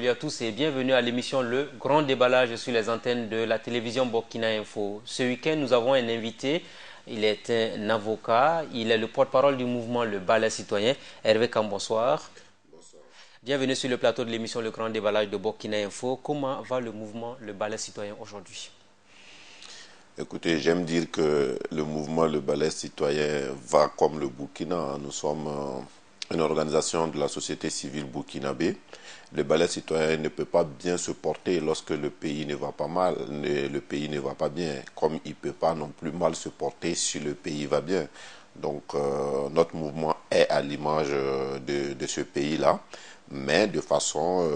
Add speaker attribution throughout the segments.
Speaker 1: salut à tous et bienvenue à l'émission Le Grand Déballage sur les antennes de la télévision Burkina Info. Ce week-end, nous avons un invité. Il est un avocat, il est le porte-parole du mouvement Le Balai Citoyen. Hervé Kam, bonsoir.
Speaker 2: Bonsoir.
Speaker 1: Bienvenue sur le plateau de l'émission Le Grand Déballage de Burkina Info. Comment va le mouvement Le Balai Citoyen aujourd'hui?
Speaker 2: Écoutez, j'aime dire que le mouvement Le Balai Citoyen va comme le Burkina. Nous sommes une organisation de la société civile burkinabé. Le Balai Citoyen ne peut pas bien se porter lorsque le pays ne va pas mal, le pays ne va pas bien, comme il ne peut pas non plus mal se porter si le pays va bien. Donc notre mouvement est à l'image de ce pays-là, mais de façon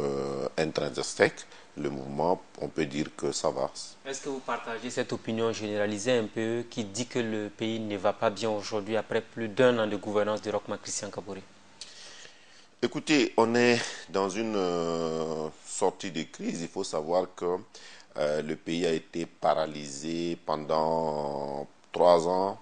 Speaker 2: intrinsèque, le mouvement, on peut dire que ça va.
Speaker 1: Est-ce que vous partagez cette opinion généralisée un peu qui dit que le pays ne va pas bien aujourd'hui après plus d'un an de gouvernance de Roch Marc Christian Kaboré?
Speaker 2: Écoutez, on est dans une sortie de crise. Il faut savoir que le pays a été paralysé pendant 3 ans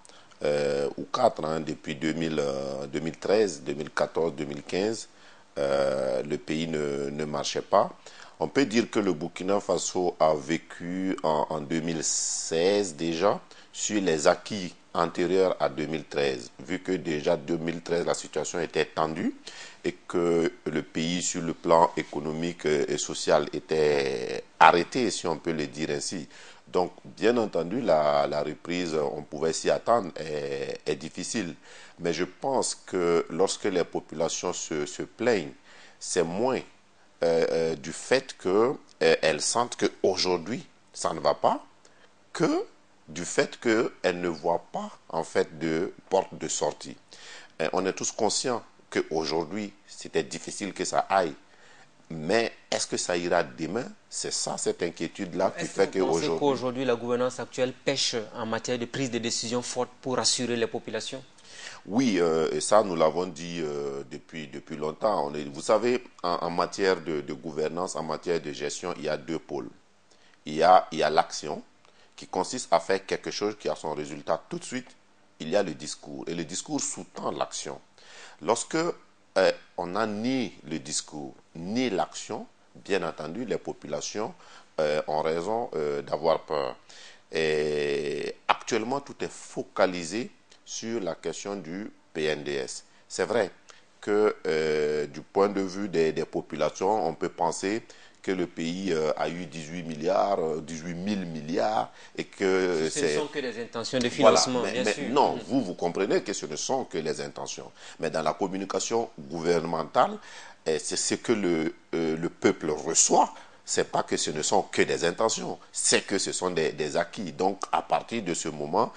Speaker 2: ou 4 ans, depuis 2013, 2014, 2015. Le pays ne marchait pas. On peut dire que le Burkina Faso a vécu en 2016 déjà sur les acquis antérieurs à 2013, vu que déjà 2013 la situation était tendue et que le pays sur le plan économique et social était arrêté, si on peut le dire ainsi. Donc, bien entendu, la reprise, on pouvait s'y attendre, est difficile. Mais je pense que lorsque les populations se plaignent, c'est moins du fait qu'elles sentent qu'aujourd'hui, ça ne va pas, que du fait qu'elles ne voient pas en fait de porte de sortie. On est tous conscients qu'aujourd'hui, c'était difficile que ça aille. Mais est-ce que ça ira demain? C'est ça, cette inquiétude-là qui
Speaker 1: Est-ce que vous
Speaker 2: fait
Speaker 1: pensez
Speaker 2: qu'aujourd'hui...
Speaker 1: qu'aujourd'hui la gouvernance actuelle pêche en matière de prise de décision forte pour rassurer les populations?
Speaker 2: Oui, et ça, nous l'avons dit depuis longtemps. Vous savez, en matière de gouvernance, en matière de gestion, il y a deux pôles. Il y a l'action, qui consiste à faire quelque chose qui a son résultat tout de suite. Il y a le discours. Et le discours sous-tend l'action. Lorsque on n'a ni le discours, ni l'action, bien entendu, les populations ont raison d'avoir peur. Et actuellement, tout est focalisé sur la question du PNDS. C'est vrai que du point de vue des populations, on peut penser que le pays a eu 18 milliards, 18 000 milliards et que
Speaker 1: Ce ne
Speaker 2: c'est...
Speaker 1: sont que des intentions de
Speaker 2: Voilà,
Speaker 1: financement, bien
Speaker 2: mais
Speaker 1: sûr.
Speaker 2: non, vous comprenez que ce ne sont que les intentions. Mais dans la communication gouvernementale, c'est ce que le peuple reçoit. C'est pas que ce ne sont que des intentions, c'est que ce sont des acquis. Donc, à partir de ce moment,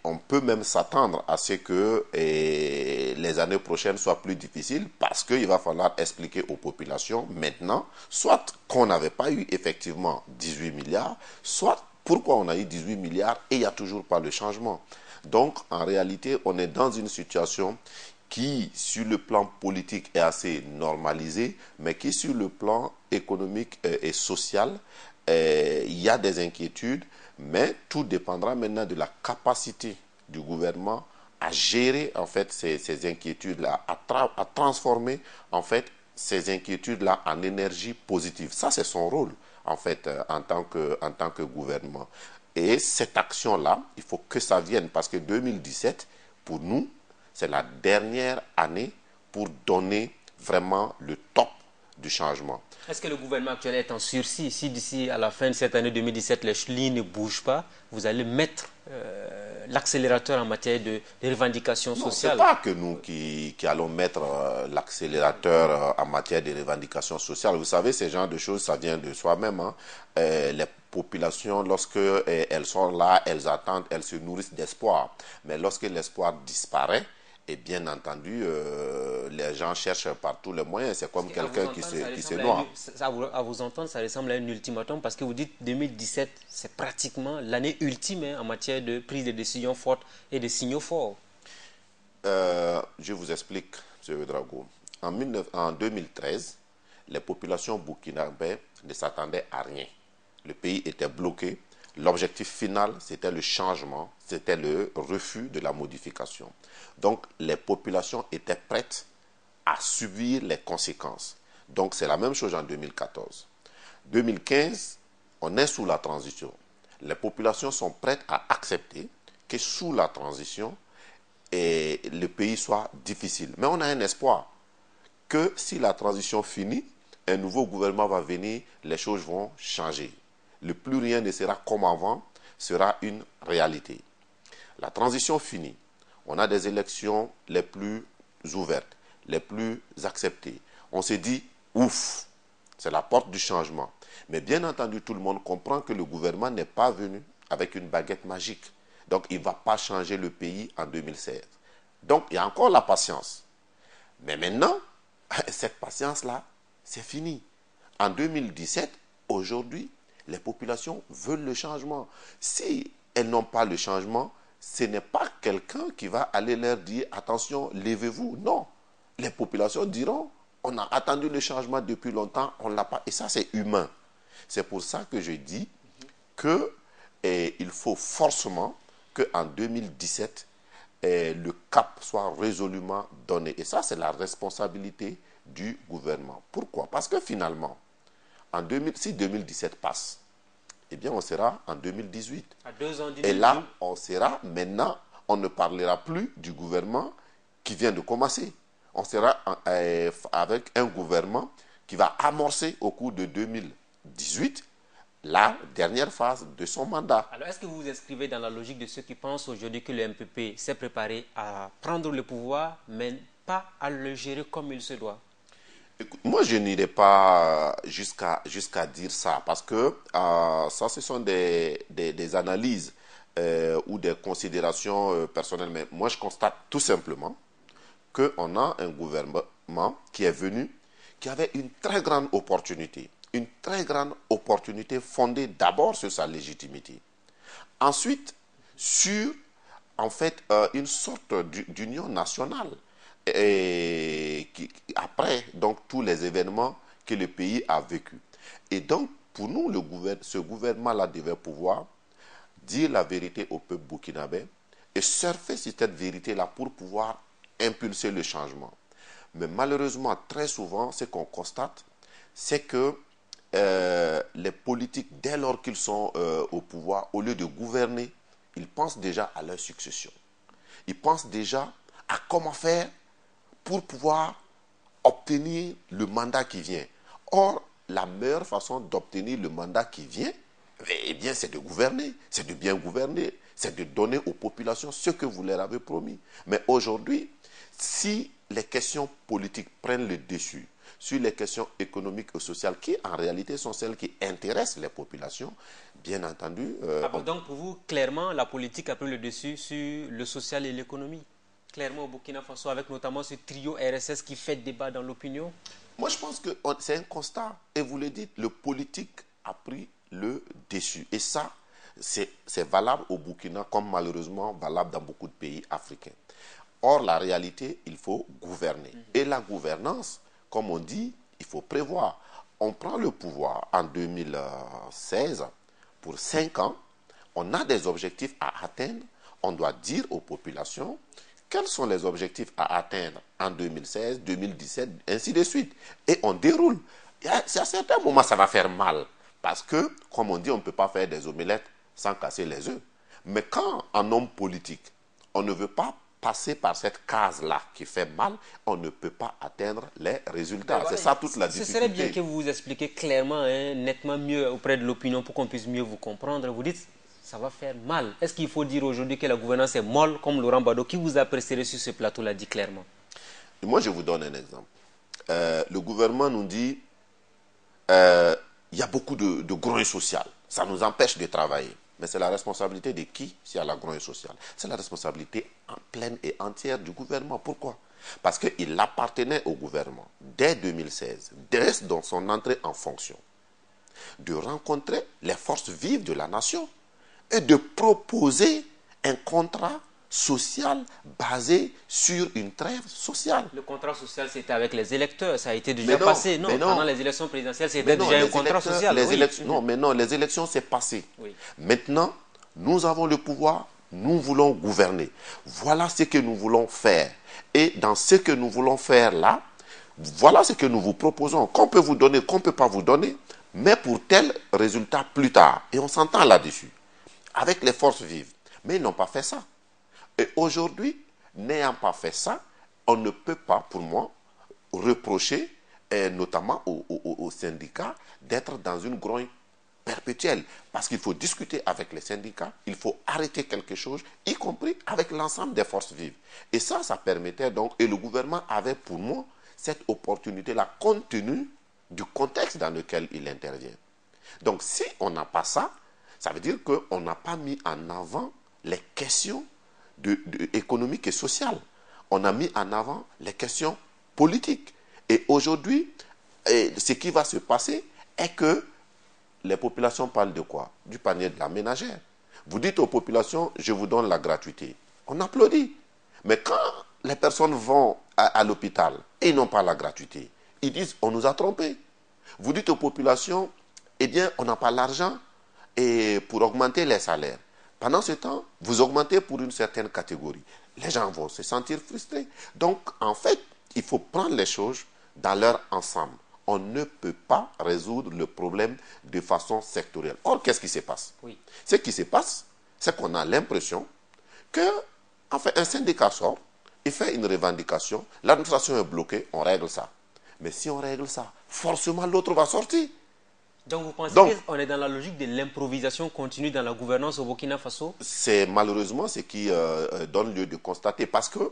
Speaker 2: on peut même s'attendre à ce que les années prochaines soient plus difficiles parce qu'il va falloir expliquer aux populations maintenant, soit qu'on n'avait pas eu effectivement 18 milliards, soit pourquoi on a eu 18 milliards et il n'y a toujours pas le changement. Donc, en réalité, on est dans une situation qui, sur le plan politique, est assez normalisée, mais qui, sur le plan économique et social, il y a des inquiétudes, mais tout dépendra maintenant de la capacité du gouvernement à gérer en fait ces inquiétudes-là, à transformer en fait ces inquiétudes-là en énergie positive. Ça, c'est son rôle en fait en tant que gouvernement. Et cette action-là, il faut que ça vienne parce que 2017, pour nous, c'est la dernière année pour donner vraiment le top du changement.
Speaker 1: Est-ce que le gouvernement actuel est en sursis? Si d'ici à la fin de cette année 2017, les lignes ne bougent pas, vous allez mettre l'accélérateur en matière de revendications
Speaker 2: Non, ce n'est
Speaker 1: sociales?
Speaker 2: pas que nous qui allons mettre l'accélérateur en matière de revendications sociales. Vous savez, ce genre de choses, ça vient de soi-même. Hein. Les populations, lorsque elles sont là, elles attendent, elles se nourrissent d'espoir. Mais lorsque l'espoir disparaît, et bien entendu, les gens cherchent par tous les moyens. C'est comme quelqu'un qui se noie.
Speaker 1: À vous entendre, ça ressemble à un ultimatum parce que vous dites 2017, c'est pratiquement l'année ultime en matière de prise de décision forte et de signaux forts.
Speaker 2: Je vous explique, M. Drago. En 2013, les populations burkinabées ne s'attendaient à rien. Le pays était bloqué. L'objectif final, c'était le changement, c'était le refus de la modification. Donc, les populations étaient prêtes à subir les conséquences. Donc c'est la même chose en 2014. 2015, on est sous la transition. Les populations sont prêtes à accepter que sous la transition, le pays soit difficile. Mais on a un espoir que si la transition finit, un nouveau gouvernement va venir, les choses vont changer. Le plus rien ne sera comme avant, sera une réalité. La transition finit. On a des élections les plus ouvertes, les plus acceptées. On se dit, ouf, c'est la porte du changement. Mais bien entendu, tout le monde comprend que le gouvernement n'est pas venu avec une baguette magique. Donc, il ne va pas changer le pays en 2016. Donc, il y a encore la patience. Mais maintenant, cette patience-là, c'est fini. En 2017, aujourd'hui, les populations veulent le changement. Si elles n'ont pas le changement, ce n'est pas quelqu'un qui va aller leur dire « Attention, levez-vous ». Non. Les populations diront « On a attendu le changement depuis longtemps, on ne l'a pas ». Et ça, c'est humain. C'est pour ça que je dis qu'il faut forcément qu'en 2017, le cap soit résolument donné. Et ça, c'est la responsabilité du gouvernement. Pourquoi? Parce que finalement, si 2017 passe, eh bien, on sera en 2018.
Speaker 1: À 2 ans
Speaker 2: Et là, on sera maintenant, on ne parlera plus du gouvernement qui vient de commencer. On sera avec un gouvernement qui va amorcer au cours de 2018 la dernière phase de son mandat.
Speaker 1: Alors, est-ce que vous vous inscrivez dans la logique de ceux qui pensent aujourd'hui que le MPP s'est préparé à prendre le pouvoir, mais pas à le gérer comme il se doit?
Speaker 2: Écoute, moi, je n'irai pas jusqu'à dire ça, parce que ça, ce sont des analyses ou des considérations personnelles. Mais moi, je constate tout simplement qu'on a un gouvernement qui est venu, qui avait une très grande opportunité. Une très grande opportunité fondée d'abord sur sa légitimité. Ensuite, sur, en fait, une sorte d'union nationale. Et après, donc, tous les événements que le pays a vécu. Et donc, pour nous, ce gouvernement-là devait pouvoir dire la vérité au peuple burkinabé et surfer sur cette vérité-là pour pouvoir impulser le changement. Mais malheureusement, très souvent, ce qu'on constate, c'est que les politiques, dès lors qu'ils sont au pouvoir, au lieu de gouverner, ils pensent déjà à leur succession. Ils pensent déjà à comment faire pour pouvoir obtenir le mandat qui vient. Or, la meilleure façon d'obtenir le mandat qui vient, eh bien, c'est de gouverner, c'est de bien gouverner, c'est de donner aux populations ce que vous leur avez promis. Mais aujourd'hui, si les questions politiques prennent le dessus sur les questions économiques et sociales, qui en réalité sont celles qui intéressent les populations, bien entendu...
Speaker 1: Donc pour vous, clairement, la politique a pris le dessus sur le social et l'économie. Clairement au Burkina Faso, avec notamment ce trio RSS qui fait débat dans l'opinion.
Speaker 2: Moi, je pense que c'est un constat. Et vous le dites, le politique a pris le dessus. Et ça, c'est valable au Burkina comme malheureusement valable dans beaucoup de pays africains. Or, la réalité, il faut gouverner. Et la gouvernance, comme on dit, il faut prévoir. On prend le pouvoir en 2016 pour 5 ans. On a des objectifs à atteindre. On doit dire aux populations quels sont les objectifs à atteindre en 2016, 2017, ainsi de suite. Et on déroule. Et à certains moments, ça va faire mal. Parce que, comme on dit, on ne peut pas faire des omelettes sans casser les œufs. Mais quand, en homme politique, on ne veut pas passer par cette case-là qui fait mal, on ne peut pas atteindre les résultats. C'est ça toute la difficulté.
Speaker 1: Ce serait bien que vous vous expliquiez clairement, nettement mieux auprès de l'opinion pour qu'on puisse mieux vous comprendre. Vous dites, ça va faire mal. Est-ce qu'il faut dire aujourd'hui que la gouvernance est molle, comme Laurent Gbado, qui vous a précédé sur ce plateau, l'a dit clairement?
Speaker 2: Moi, je vous donne un exemple. Le gouvernement nous dit, il y a beaucoup de grogne sociale. Ça nous empêche de travailler. Mais c'est la responsabilité de qui s'il y a la grogne sociale? C'est la responsabilité en pleine et entière du gouvernement. Pourquoi? Parce qu'il appartenait au gouvernement, dès 2016, dès dans son entrée en fonction, de rencontrer les forces vives de la nation et de proposer un contrat social basé sur une trêve sociale.
Speaker 1: Le contrat social, c'était avec les électeurs, ça a été déjà passé. Non, pendant les élections présidentielles, c'était déjà un contrat social.
Speaker 2: Non, mais non, les élections, c'est passé.
Speaker 1: Oui.
Speaker 2: Maintenant, nous avons le pouvoir, nous voulons gouverner. Voilà ce que nous voulons faire. Et dans ce que nous voulons faire là, Voilà ce que nous vous proposons, qu'on peut vous donner, qu'on ne peut pas vous donner, mais pour tel résultat plus tard. Et on s'entend là-dessus, avec les forces vives. Mais ils n'ont pas fait ça. Et aujourd'hui, n'ayant pas fait ça, on ne peut pas, pour moi, reprocher, et notamment aux syndicats, d'être dans une grogne perpétuelle. Parce qu'il faut discuter avec les syndicats, il faut arrêter quelque chose, y compris avec l'ensemble des forces vives. Et ça permettait donc, et le gouvernement avait pour moi cette opportunité-là, compte tenu du contexte dans lequel il intervient. Donc si on n'a pas ça, ça veut dire qu'on n'a pas mis en avant les questions économiques et sociales. On a mis en avant les questions politiques. Et aujourd'hui, ce qui va se passer est que les populations parlent de quoi? Du panier de la ménagère. Vous dites aux populations, je vous donne la gratuité. On applaudit. Mais quand les personnes vont à l'hôpital et ils n'ont pas la gratuité, ils disent, on nous a trompés. Vous dites aux populations, eh bien, on n'a pas l'argent pour augmenter les salaires. Pendant ce temps, vous augmentez pour une certaine catégorie. Les gens vont se sentir frustrés. Donc, en fait, il faut prendre les choses dans leur ensemble. On ne peut pas résoudre le problème de façon sectorielle. Or, qu'est-ce qui se passe?
Speaker 1: Oui.
Speaker 2: Ce qui se passe, c'est qu'on a l'impression que, en fait, un syndicat sort, il fait une revendication, l'administration est bloquée, on règle ça. Mais si on règle ça, forcément l'autre va sortir.
Speaker 1: Donc vous pensez qu'on est dans la logique de l'improvisation continue dans la gouvernance au Burkina Faso?
Speaker 2: C'est malheureusement ce qui donne lieu de constater parce que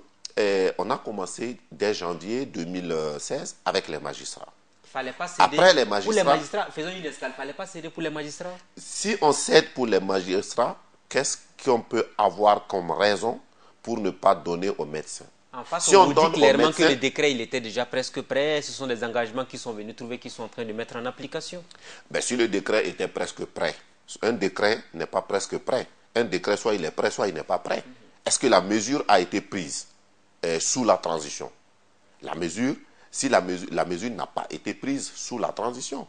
Speaker 2: on a commencé dès janvier 2016 avec les magistrats.
Speaker 1: Fallait pas céder.
Speaker 2: Après les magistrats,
Speaker 1: pour les magistrats, faisons une escale, fallait pas céder pour les magistrats?
Speaker 2: Si on cède pour les magistrats, qu'est-ce qu'on peut avoir comme raison pour ne pas donner aux médecins?
Speaker 1: En face,
Speaker 2: Si
Speaker 1: on
Speaker 2: on
Speaker 1: vous
Speaker 2: donne
Speaker 1: dit clairement
Speaker 2: aux médecins,
Speaker 1: que le décret il était déjà presque prêt. Ce sont des engagements qui sont venus trouver, qui sont en train de mettre en application.
Speaker 2: Ben, si le décret était presque prêt, un décret n'est pas presque prêt. Un décret, soit il est prêt, soit il n'est pas prêt. Est-ce que la mesure a été prise sous la transition? La mesure, si la mesure n'a pas été prise sous la transition,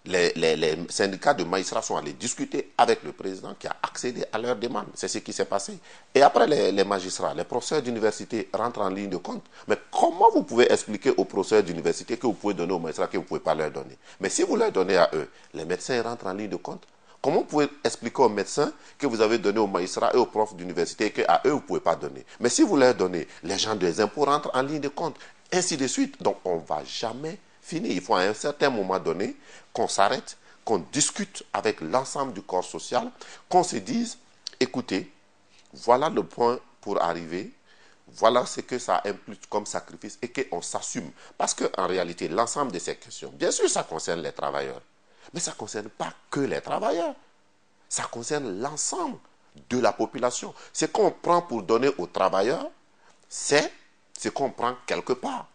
Speaker 2: les syndicats de magistrats sont allés discuter avec le président qui a accédé à leurs demandes. C'est ce qui s'est passé. Et après, les magistrats, les professeurs d'université rentrent en ligne de compte. Mais comment vous pouvez expliquer aux professeurs d'université que vous pouvez donner aux magistrats que vous ne pouvez pas leur donner? Mais si vous leur donnez à eux, les médecins rentrent en ligne de compte. Comment vous pouvez expliquer aux médecins que vous avez donné aux magistrats et aux profs d'université qu'à eux, vous ne pouvez pas donner? Mais si vous leur donnez, les gens des impôts rentrent en ligne de compte. Ainsi de suite. Donc, on ne va jamais finir. Il faut à un certain moment donné qu'on s'arrête, qu'on discute avec l'ensemble du corps social, qu'on se dise, écoutez, voilà le point pour arriver, voilà ce que ça implique comme sacrifice et qu'on s'assume. Parce qu'en réalité, l'ensemble de ces questions, bien sûr, ça concerne les travailleurs, mais ça ne concerne pas que les travailleurs. Ça concerne l'ensemble de la population. Ce qu'on prend pour donner aux travailleurs, c'est ce qu'on prend quelque part.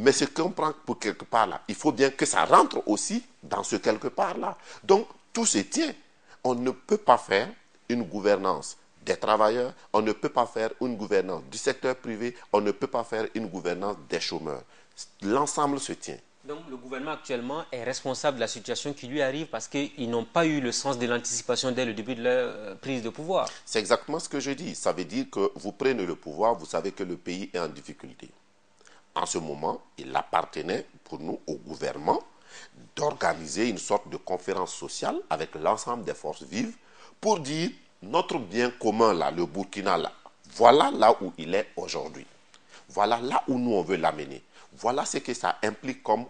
Speaker 2: Mais ce qu'on prend pour quelque part là, il faut bien que ça rentre aussi dans ce quelque part là. Donc, tout se tient. On ne peut pas faire une gouvernance des travailleurs, on ne peut pas faire une gouvernance du secteur privé, on ne peut pas faire une gouvernance des chômeurs. L'ensemble se tient.
Speaker 1: Donc le gouvernement actuellement est responsable de la situation qui lui arrive parce qu'ils n'ont pas eu le sens de l'anticipation dès le début de leur prise de pouvoir.
Speaker 2: C'est exactement ce que je dis. Ça veut dire que vous prenez le pouvoir, vous savez que le pays est en difficulté. En ce moment, il appartenait pour nous au gouvernement d'organiser une sorte de conférence sociale avec l'ensemble des forces vives pour dire notre bien commun là, le Burkina là, voilà là où il est aujourd'hui. Voilà là où nous on veut l'amener. Voilà ce que ça implique comme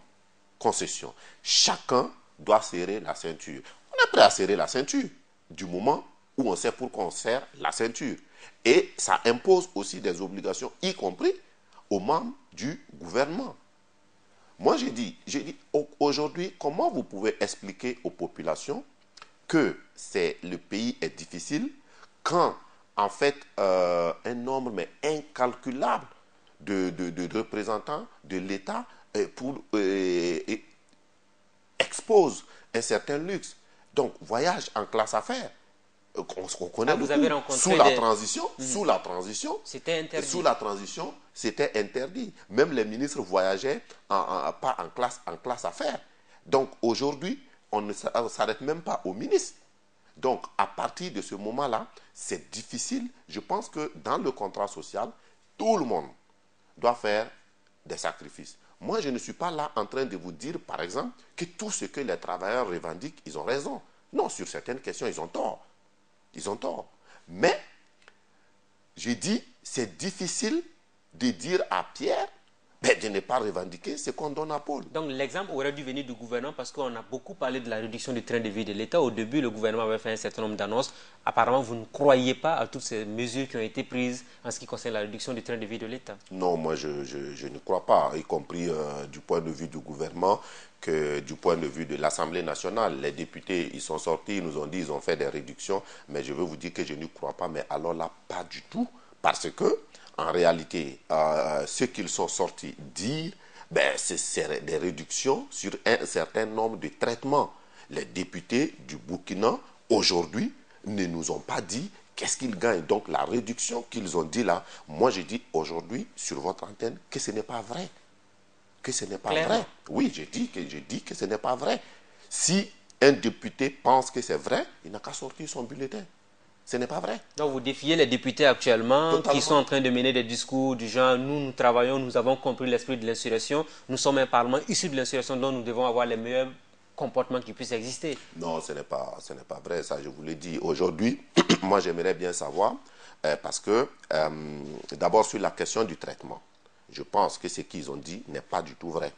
Speaker 2: concession. Chacun doit serrer la ceinture. On est prêt à serrer la ceinture du moment où on sait pourquoi on serre la ceinture. Et ça impose aussi des obligations, y compris aux membres du gouvernement. Moi, j'ai dit aujourd'hui, comment vous pouvez expliquer aux populations que le pays est difficile quand, en fait, un nombre mais incalculable de représentants de l'État expose un certain luxe. Donc, voyage en classe affaires. On connaît beaucoup. Sous la transition,
Speaker 1: c'était interdit.
Speaker 2: Sous la transition, c'était interdit. Même les ministres voyageaient pas en classe affaires. Donc aujourd'hui, on ne s'arrête même pas aux ministres. Donc à partir de ce moment-là, c'est difficile. Je pense que dans le contrat social, tout le monde doit faire des sacrifices. Moi, je ne suis pas là en train de vous dire, par exemple, que tout ce que les travailleurs revendiquent, ils ont raison. Non, sur certaines questions, ils ont tort. Ils ont tort. Mais, j'ai dit, c'est difficile de dire à Pierre de ne pas revendiquer ce qu'on donne à Paul.
Speaker 1: Donc l'exemple aurait dû venir du gouvernement parce qu'on a beaucoup parlé de la réduction du train de vie de l'État. Au début, le gouvernement avait fait un certain nombre d'annonces. Apparemment, vous ne croyez pas à toutes ces mesures qui ont été prises en ce qui concerne la réduction du train de vie de l'État.
Speaker 2: Non, moi je ne crois pas, y compris du point de vue du gouvernement que du point de vue de l'Assemblée nationale. Les députés, ils sont sortis, ils nous ont dit, ils ont fait des réductions, mais je veux vous dire que je n'y crois pas, mais alors là, pas du tout, parce que en réalité, ce qu'ils sont sortis dire, c'est des réductions sur un certain nombre de traitements. Les députés du Burkina, aujourd'hui, ne nous ont pas dit qu'est-ce qu'ils gagnent. Donc la réduction qu'ils ont dit là, moi je dis aujourd'hui sur votre antenne que ce n'est pas vrai. Que ce n'est pas vrai. Oui, je dis que ce n'est pas vrai. Si un député pense que c'est vrai, il n'a qu'à sortir son bulletin. Ce n'est pas vrai.
Speaker 1: Donc vous défiez les députés actuellement
Speaker 2: Totalement.
Speaker 1: Qui sont en train de mener des discours du genre nous travaillons, nous avons compris l'esprit de l'insurrection, nous sommes un parlement issu de l'insurrection dont nous devons avoir les meilleurs comportements qui puissent exister.
Speaker 2: Non, ce n'est pas vrai, ça je vous l'ai dit. Aujourd'hui, moi j'aimerais bien savoir, parce que d'abord sur la question du traitement, je pense que ce qu'ils ont dit n'est pas du tout vrai.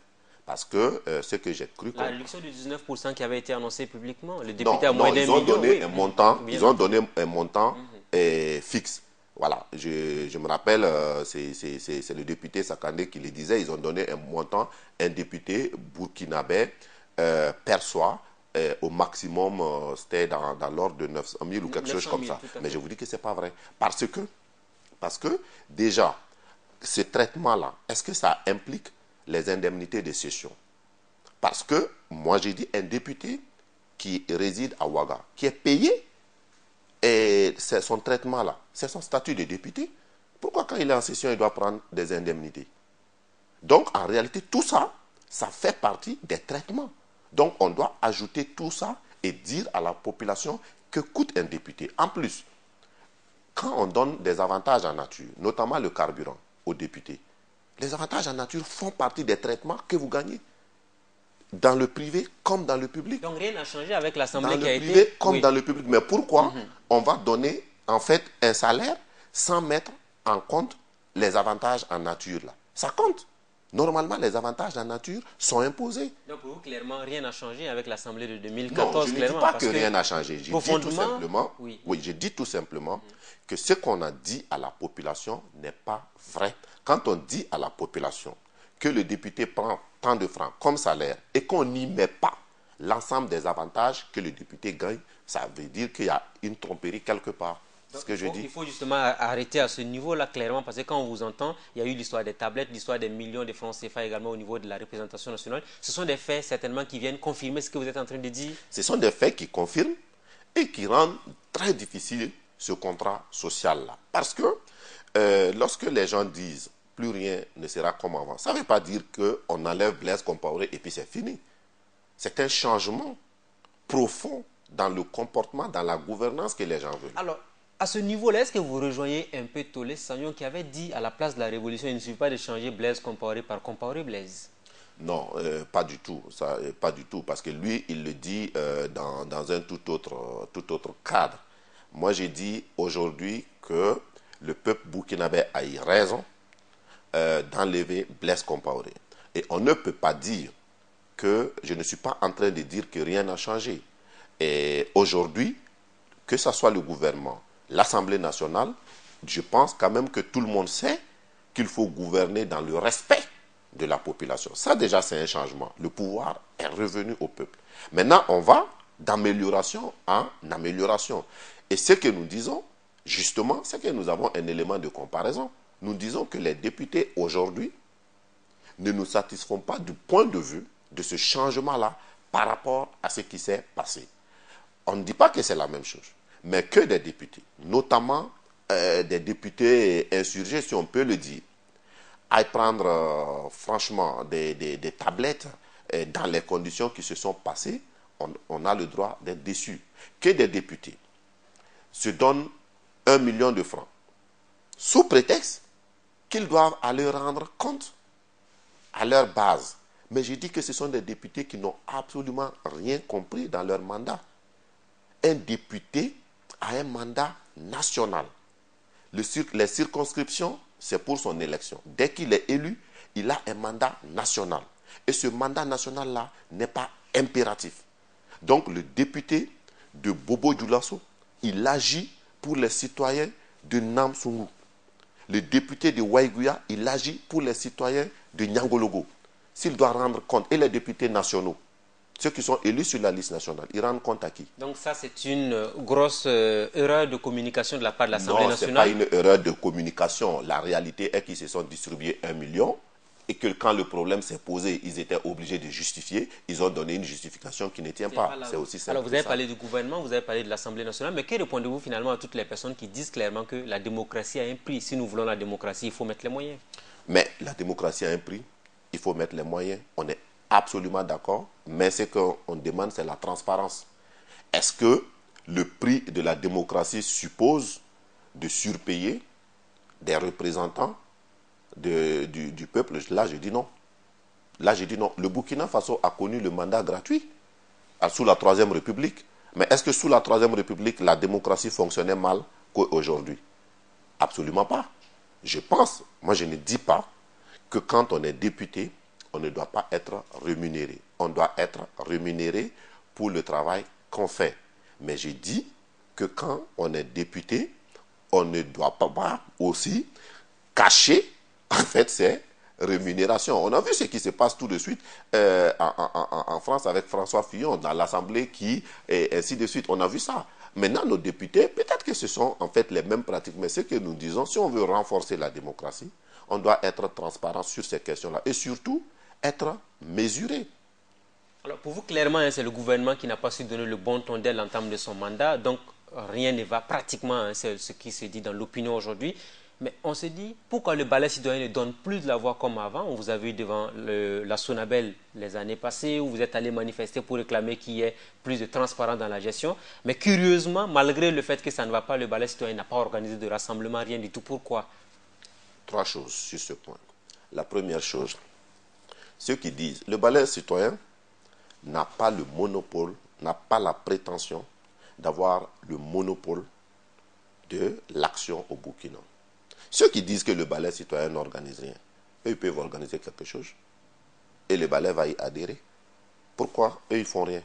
Speaker 2: Parce que ce que j'ai cru...
Speaker 1: La réduction de 19% qui avait été annoncée publiquement, le député a
Speaker 2: Non,
Speaker 1: moins d'un million.
Speaker 2: Ils ont donné un montant fixe. Voilà, je me rappelle, c'est le député Sakandé qui le disait, ils ont donné un montant, un député burkinabé perçoit au maximum, c'était dans l'ordre de 900 000 ou quelque chose comme ça. Mais je vous dis que ce n'est pas vrai. Parce que déjà, ce traitement-là, est-ce que ça implique les indemnités de cession? Parce que, moi j'ai dit, un député qui réside à Ouaga, qui est payé, et c'est son traitement-là, c'est son statut de député. Pourquoi quand il est en session, il doit prendre des indemnités? Donc, en réalité, tout ça, ça fait partie des traitements. Donc, on doit ajouter tout ça et dire à la population que coûte un député. En plus, quand on donne des avantages en nature, notamment le carburant aux députés, les avantages en nature font partie des traitements que vous gagnez. Dans le privé comme dans le public.
Speaker 1: Donc rien n'a changé avec l'Assemblée qui a été...
Speaker 2: Dans le privé comme dans le public. Mais pourquoi on va donner en fait un salaire sans mettre en compte les avantages en nature là? Ça compte. Normalement, les avantages en nature sont imposés.
Speaker 1: Donc pour vous, clairement, rien n'a changé avec l'Assemblée de 2014.
Speaker 2: Non, je ne dis pas que rien n'a changé. Je dis tout simplement, je dis tout simplement que ce qu'on a dit à la population n'est pas vrai. Quand on dit à la population que le député prend tant de francs comme salaire et qu'on n'y met pas l'ensemble des avantages que le député gagne, ça veut dire qu'il y a une tromperie quelque part.
Speaker 1: Donc, il faut justement arrêter à ce niveau-là clairement parce que quand on vous entend, il y a eu l'histoire des tablettes, l'histoire des millions de francs CFA également au niveau de la représentation nationale. Ce sont des faits certainement qui viennent confirmer ce que vous êtes en train de dire.
Speaker 2: Ce sont des faits qui confirment et qui rendent très difficile ce contrat social-là. Parce que lorsque les gens disent plus rien ne sera comme avant, ça ne veut pas dire qu'on enlève Blaise Compaoré et puis c'est fini. C'est un changement profond dans le comportement, dans la gouvernance que les gens veulent.
Speaker 1: Alors, à ce niveau-là, est-ce que vous rejoignez un peu Tolé Sagnon qui avait dit à la place de la Révolution, il ne suffit pas de changer Blaise Compaoré par Compaoré Blaise?
Speaker 2: Non, pas du tout. Ça, pas du tout. Parce que lui, il le dit dans un tout autre cadre. Moi, j'ai dit aujourd'hui que le peuple burkinabé a eu raison d'enlever Blaise Compaoré. Et on ne peut pas dire que je ne suis pas en train de dire que rien n'a changé. Et aujourd'hui, que ce soit le gouvernement, l'Assemblée nationale, je pense quand même que tout le monde sait qu'il faut gouverner dans le respect de la population. Ça déjà, c'est un changement. Le pouvoir est revenu au peuple. Maintenant, on va d'amélioration en amélioration. Et ce que nous disons, justement, c'est que nous avons un élément de comparaison. Nous disons que les députés aujourd'hui ne nous satisfont pas du point de vue de ce changement-là par rapport à ce qui s'est passé. On ne dit pas que c'est la même chose, mais que des députés, notamment des députés insurgés, si on peut le dire, à prendre franchement des tablettes dans les conditions qui se sont passées, on a le droit d'être déçu. Que des députés se donnent 1 million de francs sous prétexte qu'ils doivent aller rendre compte à leur base. Mais je dis que ce sont des députés qui n'ont absolument rien compris dans leur mandat. Un député a un mandat national. Les circonscriptions, c'est pour son élection. Dès qu'il est élu, il a un mandat national. Et ce mandat national-là n'est pas impératif. Donc le député de Bobo Dioulasso, il agit pour les citoyens de Namsoungou. Le député de Waïgouya, il agit pour les citoyens de Nyangologo. S'il doit rendre compte, et les députés nationaux, ceux qui sont élus sur la liste nationale, ils rendent compte à qui?
Speaker 1: Donc ça, c'est une grosse erreur de communication de la part de l'Assemblée nationale.
Speaker 2: Non, ce n'est pas une erreur de communication. La réalité est qu'ils se sont distribués 1 million et que quand le problème s'est posé, ils étaient obligés de justifier. Ils ont donné une justification qui ne tient pas. C'est aussi simple.
Speaker 1: Alors vous avez parlé du gouvernement, vous avez parlé de l'Assemblée nationale, mais que répondez-vous finalement à toutes les personnes qui disent clairement que la démocratie a un prix? Si nous voulons la démocratie, il faut mettre les moyens.
Speaker 2: Mais la démocratie a un prix, il faut mettre les moyens. On est absolument d'accord, mais ce qu'on demande, c'est la transparence. Est-ce que le prix de la démocratie suppose de surpayer des représentants du peuple? Là, je dis non. Là, je dis non. Le Burkina Faso a connu le mandat gratuit sous la Troisième République. Mais est-ce que sous la Troisième République, la démocratie fonctionnait mal qu'aujourd'hui? Absolument pas. Je pense, moi je ne dis pas que quand on est député, on ne doit pas être rémunéré. On doit être rémunéré pour le travail qu'on fait. Mais j'ai dit que quand on est député, on ne doit pas aussi cacher en fait ses rémunérations. On a vu ce qui se passe tout de suite en France avec François Fillon dans l'Assemblée et ainsi de suite. On a vu ça. Maintenant, nos députés, peut-être que ce sont en fait les mêmes pratiques, mais ce que nous disons, si on veut renforcer la démocratie, on doit être transparent sur ces questions-là et surtout être mesuré.
Speaker 1: Alors pour vous, clairement, c'est le gouvernement qui n'a pas su donner le bon ton dès l'entame de son mandat, donc rien ne va pratiquement, c'est ce qui se dit dans l'opinion aujourd'hui. Mais on se dit, pourquoi le balai citoyen ne donne plus de la voix comme avant? On vous a vu devant la Sonabel les années passées, où vous êtes allé manifester pour réclamer qu'il y ait plus de transparence dans la gestion. Mais curieusement, malgré le fait que ça ne va pas, le balai citoyen n'a pas organisé de rassemblement, rien du tout. Pourquoi?
Speaker 2: 3 choses sur ce point. La première chose, ceux qui disent le balai citoyen n'a pas le monopole, n'a pas la prétention d'avoir le monopole de l'action au Burkina. Ceux qui disent que le balai citoyen n'organise rien, eux, ils peuvent organiser quelque chose. Et le balai va y adhérer. Pourquoi eux, ils font rien?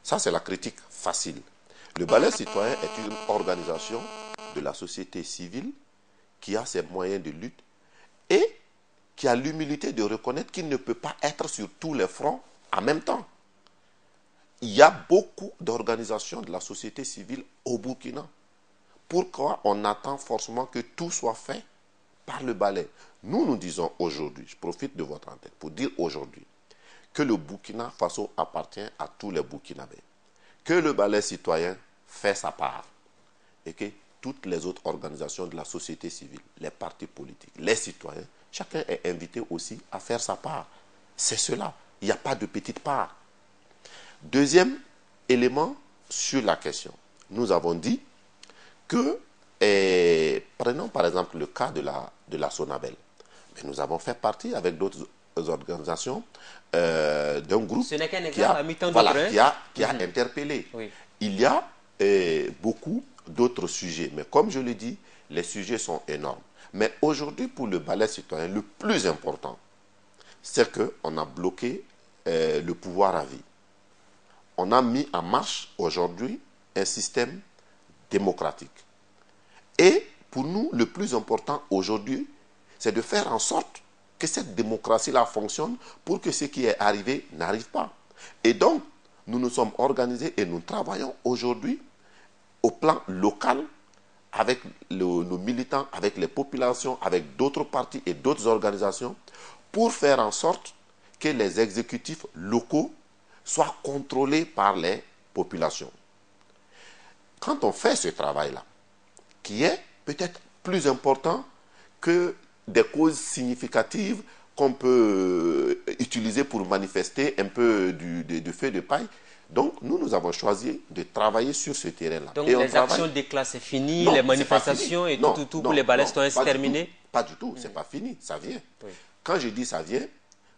Speaker 2: Ça, c'est la critique facile. Le balai citoyen est une organisation de la société civile qui a ses moyens de lutte et qui a l'humilité de reconnaître qu'il ne peut pas être sur tous les fronts en même temps. Il y a beaucoup d'organisations de la société civile au Burkina. Pourquoi on attend forcément que tout soit fait par le balai? Nous disons aujourd'hui, je profite de votre antenne pour dire aujourd'hui, que le Burkina Faso appartient à tous les Burkinabés, que le balai citoyen fait sa part et que toutes les autres organisations de la société civile, les partis politiques, les citoyens, chacun est invité aussi à faire sa part. C'est cela. Il n'y a pas de petite part. Deuxième élément sur la question. Nous avons dit que, prenons par exemple le cas de la Sonabel. Mais nous avons fait partie avec d'autres organisations d'un groupe qui a interpellé. Oui. Il y a beaucoup d'autres sujets. Mais comme je le dis, les sujets sont énormes. Mais aujourd'hui, pour le balai citoyen, le plus important, c'est qu'on a bloqué le pouvoir à vie. On a mis en marche aujourd'hui un système démocratique. Et pour nous, le plus important aujourd'hui, c'est de faire en sorte que cette démocratie-là fonctionne pour que ce qui est arrivé n'arrive pas. Et donc, nous nous sommes organisés et nous travaillons aujourd'hui au plan local avec nos militants, avec les populations, avec d'autres partis et d'autres organisations pour faire en sorte que les exécutifs locaux soient contrôlés par les populations. Quand on fait ce travail-là, qui est peut-être plus important que des causes significatives qu'on peut utiliser pour manifester un peu de feu de paille. Donc, nous avons choisi de travailler sur ce terrain-là.
Speaker 1: Donc, les actions de classe, c'est fini, non, les manifestations et tout pour les balais citoyens, c'est terminé?
Speaker 2: Pas du tout, c'est pas fini, ça vient. Oui. quand je dis ça vient,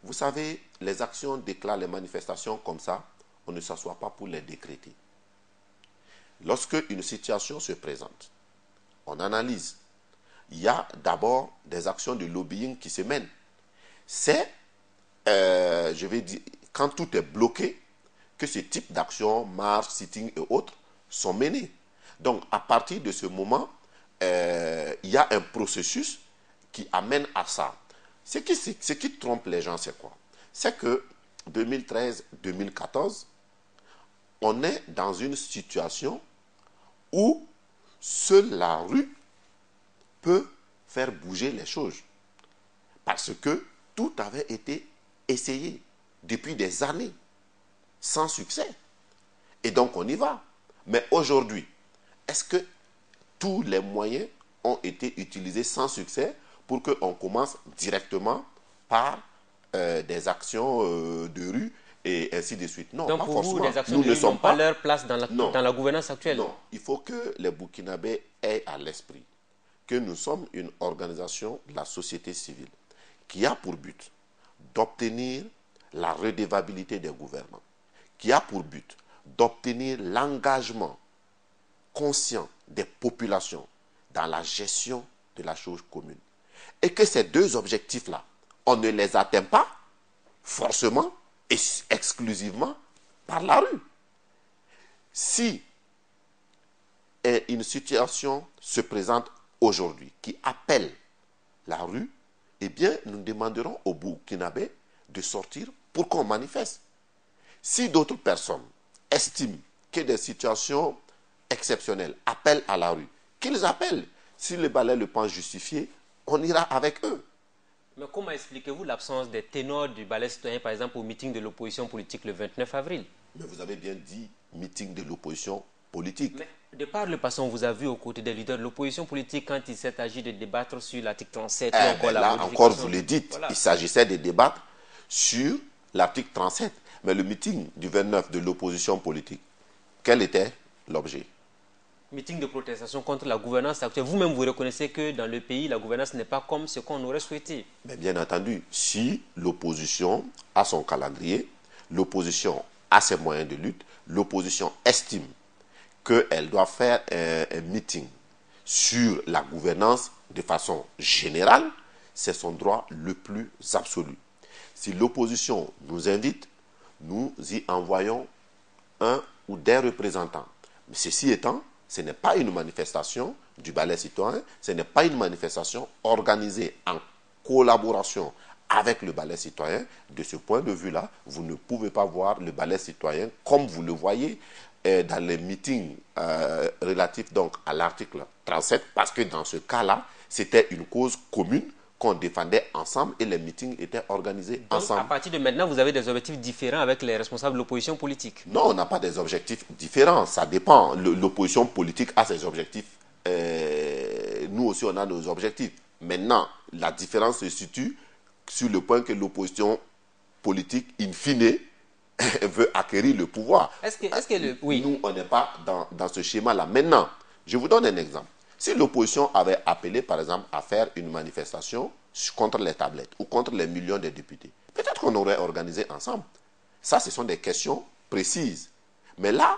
Speaker 2: vous savez, les actions déclarent les manifestations comme ça, on ne s'assoit pas pour les décréter. Lorsque une situation se présente, on analyse. Il y a d'abord des actions de lobbying qui se mènent. C'est, je vais dire, quand tout est bloqué, que ce type d'actions, marches, sitting et autres, sont menées. Donc, à partir de ce moment, il y a un processus qui amène à ça. Ce qui trompe les gens, c'est quoi? C'est que 2013-2014, on est dans une situation où seule la rue peut faire bouger les choses. Parce que tout avait été essayé depuis des années, sans succès. Et donc on y va. Mais aujourd'hui, est-ce que tous les moyens ont été utilisés sans succès pour qu'on commence directement par des actions de rue et ainsi de suite? Non,
Speaker 1: Donc
Speaker 2: pas
Speaker 1: pour
Speaker 2: forcément.
Speaker 1: vous, les actions
Speaker 2: Nous
Speaker 1: de
Speaker 2: ne
Speaker 1: rue n'ont
Speaker 2: sommes
Speaker 1: pas
Speaker 2: pas
Speaker 1: leur place dans la gouvernance actuelle?
Speaker 2: Non, il faut que les Burkinabés aient à l'esprit que nous sommes une organisation de la société civile qui a pour but d'obtenir la redevabilité des gouvernants, qui a pour but d'obtenir l'engagement conscient des populations dans la gestion de la chose commune. Et que ces deux objectifs-là, on ne les atteint pas forcément et exclusivement par la rue. Si une situation se présente aujourd'hui qui appelle la rue, eh bien, nous demanderons aux Burkinabés de sortir pour qu'on manifeste. Si d'autres personnes estiment que des situations exceptionnelles appellent à la rue, qu'ils appellent. Si le balai le pense justifié, on ira avec eux.
Speaker 1: Mais comment expliquez-vous l'absence des ténors du balai citoyen, par exemple, au meeting de l'opposition politique le 29 avril?
Speaker 2: Mais vous avez bien dit meeting de l'opposition politique.
Speaker 1: Mais de par le passé, on vous a vu aux côtés des leaders de l'opposition politique quand il s'est agi de débattre sur l'article 37.
Speaker 2: Là encore, vous le dites, voilà. Il s'agissait de débattre sur l'article 37. Mais le meeting du 29 de l'opposition politique, quel était l'objet?
Speaker 1: Meeting de protestation contre la gouvernance actuelle. Vous-même, vous reconnaissez que dans le pays, la gouvernance n'est pas comme ce qu'on aurait souhaité.
Speaker 2: Mais bien entendu, si l'opposition a son calendrier, l'opposition a ses moyens de lutte, l'opposition estime qu'elle doit faire un meeting sur la gouvernance de façon générale, c'est son droit le plus absolu. Si l'opposition nous invite, nous y envoyons un ou des représentants. Mais ceci étant, ce n'est pas une manifestation du balai citoyen, ce n'est pas une manifestation organisée en collaboration avec le balai citoyen. De ce point de vue-là, vous ne pouvez pas voir le balai citoyen comme vous le voyez dans les meetings relatifs donc à l'article 37, parce que dans ce cas-là, c'était une cause commune qu'on défendait ensemble et les meetings étaient organisés ensemble.
Speaker 1: Donc, à partir de maintenant, vous avez des objectifs différents avec les responsables de l'opposition politique?
Speaker 2: Non, on n'a pas des objectifs différents. Ça dépend. L'opposition politique a ses objectifs. Nous aussi, on a nos objectifs. Maintenant, la différence se situe sur le point que l'opposition politique, in fine, veut acquérir le pouvoir.
Speaker 1: Oui.
Speaker 2: Nous, on n'est pas dans ce schéma-là. Maintenant, je vous donne un exemple. Si l'opposition avait appelé, par exemple, à faire une manifestation contre les tablettes ou contre les millions de députés, peut-être qu'on aurait organisé ensemble. Ça, ce sont des questions précises. Mais là,